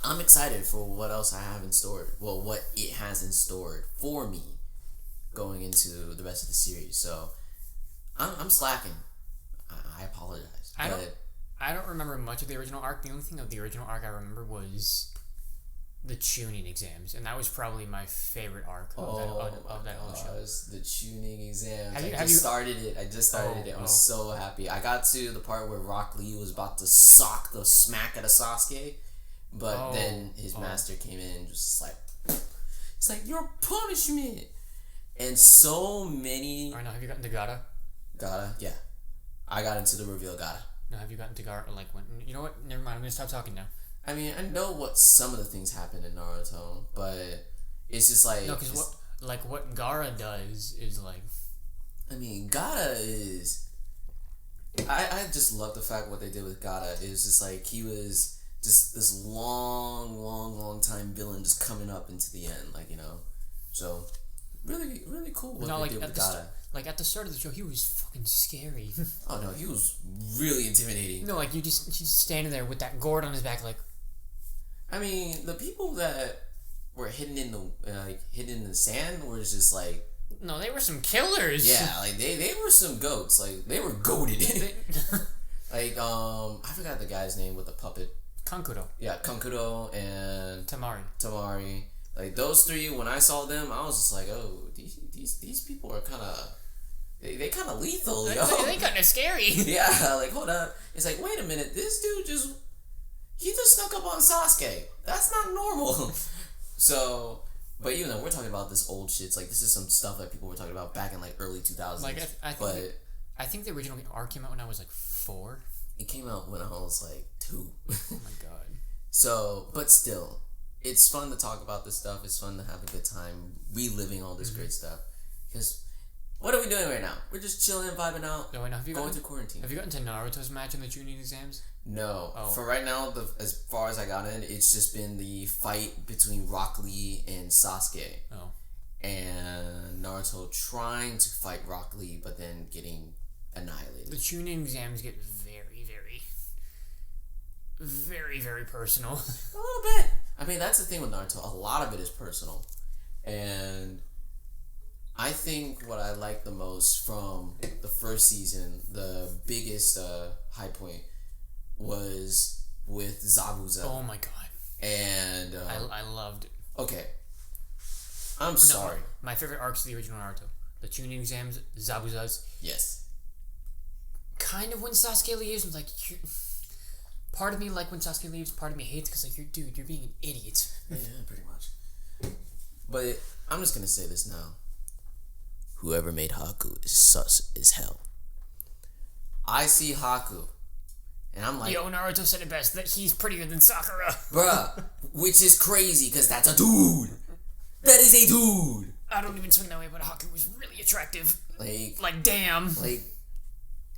I'm excited for what else I have in store. Well, what it has in store for me going into the rest of the series. So I'm slacking. I apologize. I don't remember much of the original arc. The only thing of the original arc I remember was the tuning exams, and that was probably my favorite arc of that whole show. The tuning exams. Have I you just started it. I'm so happy. I got to the part where Rock Lee was about to sock the smack out of Sasuke, but then his master came in and just like, it's like, your punishment. And so many. Alright, now have you gotten to Gaara? Gaara, yeah. I got into the reveal Gaara. No, have you gotten to Gaara? Like, when? You know what? Never mind. I'm gonna stop talking now. I mean, I know what some of the things happen in Naruto, but it's just like... No, because what Gaara does is like... I mean, Gaara is... I just love the fact what they did with Gaara. It was just like, he was just this long time villain just coming up into the end, like, you know? So, really, really cool what they did with Gaara. At the start of the show, he was fucking scary. Oh no, he was really intimidating. No, like, he's just standing there with that gourd on his back, like... I mean, the people that were hidden in the sand were just like... No, they were some killers. Yeah, like, they were some goats. Like, they were goated. Like, I forgot the guy's name with the puppet. Kankuro. Yeah, Kankuro and... Tamari. Like, those three, when I saw them, I was just like, oh, these people are kind of... They kind of lethal, yo. They kind of scary. Yeah, like, hold up. It's like, wait a minute, this dude he just snuck up on Sasuke. That's not normal. So, but even though we're talking about this old shit, it's like, this is some stuff that people were talking about back in, like, early 2000s. Like, I think the original arc came out when I was, like, 4. It came out when I was, like, 2. Oh, my God. So, but still, it's fun to talk about this stuff. It's fun to have a good time reliving all this great stuff. Because... what are we doing right now? We're just chilling, vibing out, going through quarantine. Have you gotten to Naruto's match in the Chunin exams? No. Oh. For right now, as far as I got in, it's just been the fight between Rock Lee and Sasuke. Oh. And Naruto trying to fight Rock Lee, but then getting annihilated. The Chunin exams get very personal. A little bit. I mean, that's the thing with Naruto. A lot of it is personal. And... I think what I like the most from the first season, the biggest high point, was with Zabuza. Oh my God. And... I loved it. Okay. I'm sorry. My favorite arcs of the original Naruto. The Chunin exams, Zabuza's. Yes. Kind of when Sasuke leaves, I'm like... Part of me, like, when Sasuke leaves, part of me hates because, like, you're being an idiot. Yeah, pretty much. But I'm just going to say this now. Whoever made Haku is sus as hell. I see Haku, and I'm like... Yo, Naruto said it best, that he's prettier than Sakura. Bruh, which is crazy, because that's a dude. That is a dude. I don't even swing that way, but Haku was really attractive. Like, damn. Like,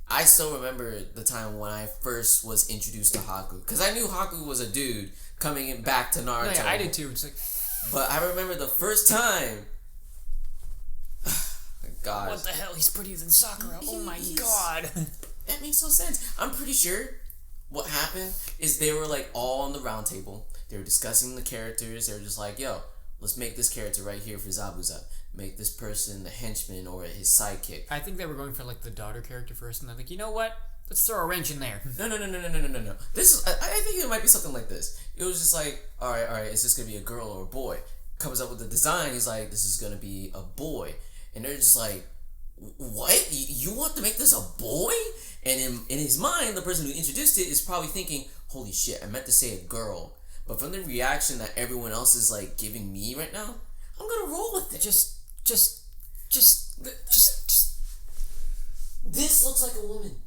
I still remember the time when I first was introduced to Haku, because I knew Haku was a dude coming back to Naruto. No, yeah, I did too. It's like... But I remember the first time... God. What the hell? He's prettier than Sakura. Oh my God. That makes no sense. I'm pretty sure what happened is they were like all on the round table. They were discussing the characters. They were just like, yo, let's make this character right here for Zabuza. Make this person the henchman or his sidekick. I think they were going for like the daughter character first, and they're like, you know what? Let's throw a wrench in there. No. This is. I think it might be something like this. It was just like, all right. Is this gonna be a girl or a boy? Comes up with the design. He's like, this is gonna be a boy, and they're just like, what? You want to make this a boy? And in his mind, the person who introduced it is probably thinking, holy shit, I meant to say a girl. But from the reaction that everyone else is like giving me right now, I'm gonna roll with it. Just. This looks like a woman.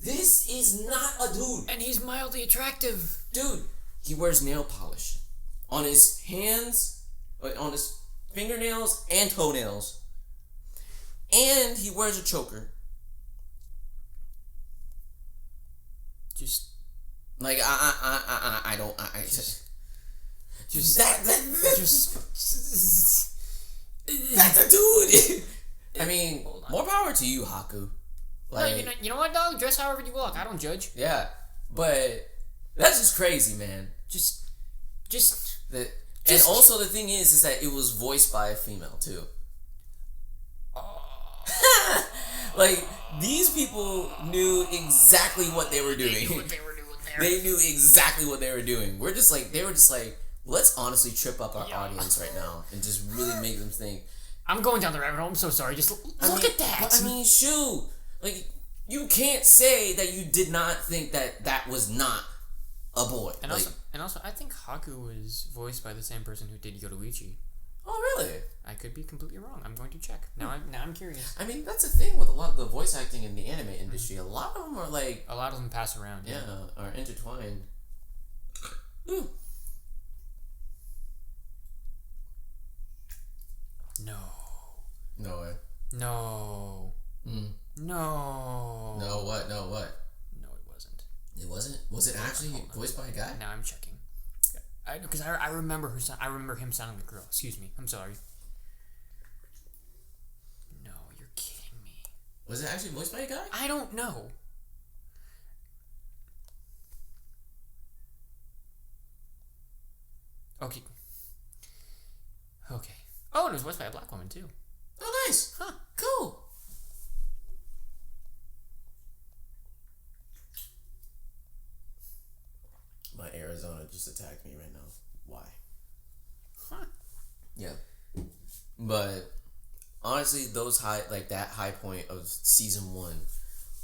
This is not a dude. And he's mildly attractive. Dude, he wears nail polish on his hands, on his fingernails and toenails. And he wears a choker. Just like I don't just that's a dude. I mean, more power to you, Haku. Like, no, you know what, dog? Dress however you walk. I don't judge. Yeah, but that's just crazy, man. And also the thing is that it was voiced by a female too. Like, these people knew exactly what they were doing. They knew exactly what they were doing. They were just like, let's honestly trip up our audience right now and just really make them think. I'm going down the rabbit hole. I'm so sorry. Just look at that. I mean, shoot. Like, you can't say that you did not think that was not a boy. And also, I think Haku was voiced by the same person who did Yoruichi. Oh, really? I could be completely wrong. I'm going to check. Now I'm curious. I mean, that's the thing with a lot of the voice acting in the anime industry. A lot of them are like... A lot of them pass around. Yeah, are intertwined. No. No way. No. No. No, what? No, what? No, it wasn't. It wasn't? Was it actually voiced by a guy? Now I'm checking. Because I remember him sounding like a girl. Excuse me. I'm sorry. No, you're kidding me. Was it actually voiced by a guy? I don't know. Okay. Oh, and it was voiced by a black woman too. Oh, nice. Huh. Cool. My Arizona just attacked me right now. Why? Huh. Yeah. But honestly, that high point of season 1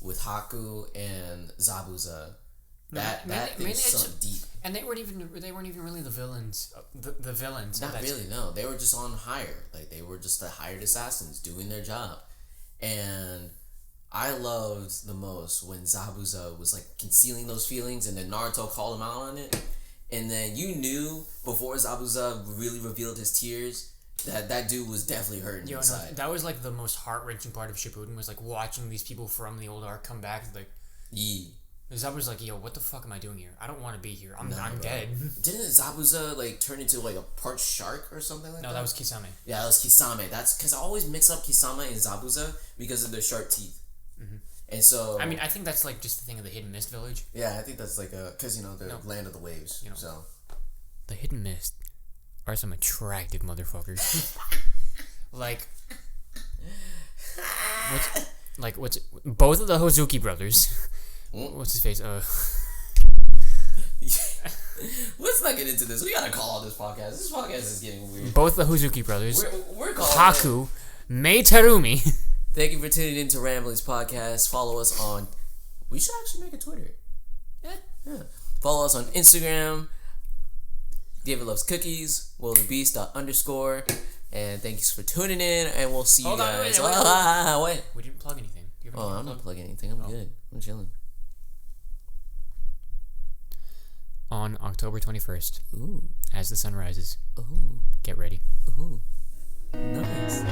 with Haku and Zabuza, that thing sunk deep. And they weren't even really the villains. The villains. Not really, no. They were just on hire. Like, they were just the hired assassins doing their job. And I loved the most when Zabuza was like concealing those feelings, and then Naruto called him out on it. And then you knew before Zabuza really revealed his tears that dude was definitely hurting inside. No, that was like the most heart-wrenching part of Shippuden, was like watching these people from the old arc come back. Like, Zabuza's like, yo, what the fuck am I doing here? I don't want to be here. I'm dead. Didn't Zabuza like turn into like a part shark or something like that? No, that was Kisame. Yeah, that was Kisame. That's because I always mix up Kisame and Zabuza because of their sharp teeth. Mm-hmm. And so, I mean, I think that's like just the thing of the Hidden Mist village. Yeah, I think that's like because the land of the waves. So the Hidden Mist are some attractive motherfuckers. what's both of the Hozuki brothers. What's his face? Let's not get into this. We gotta call this podcast. This podcast is getting weird. Both the Hozuki brothers. We're calling Haku, Meitarumi. Thank you for tuning in to Ramblings Podcast. Follow us on... We should actually make a Twitter. Yeah. Follow us on Instagram. David Loves Cookies. WillTheBeast_. And thanks for tuning in. And we'll see you guys. Wait. We didn't plug anything. I'm not plugging anything. I'm good. I'm chilling. On October 21st. Ooh. As the sun rises. Ooh. Get ready. Ooh. Nice.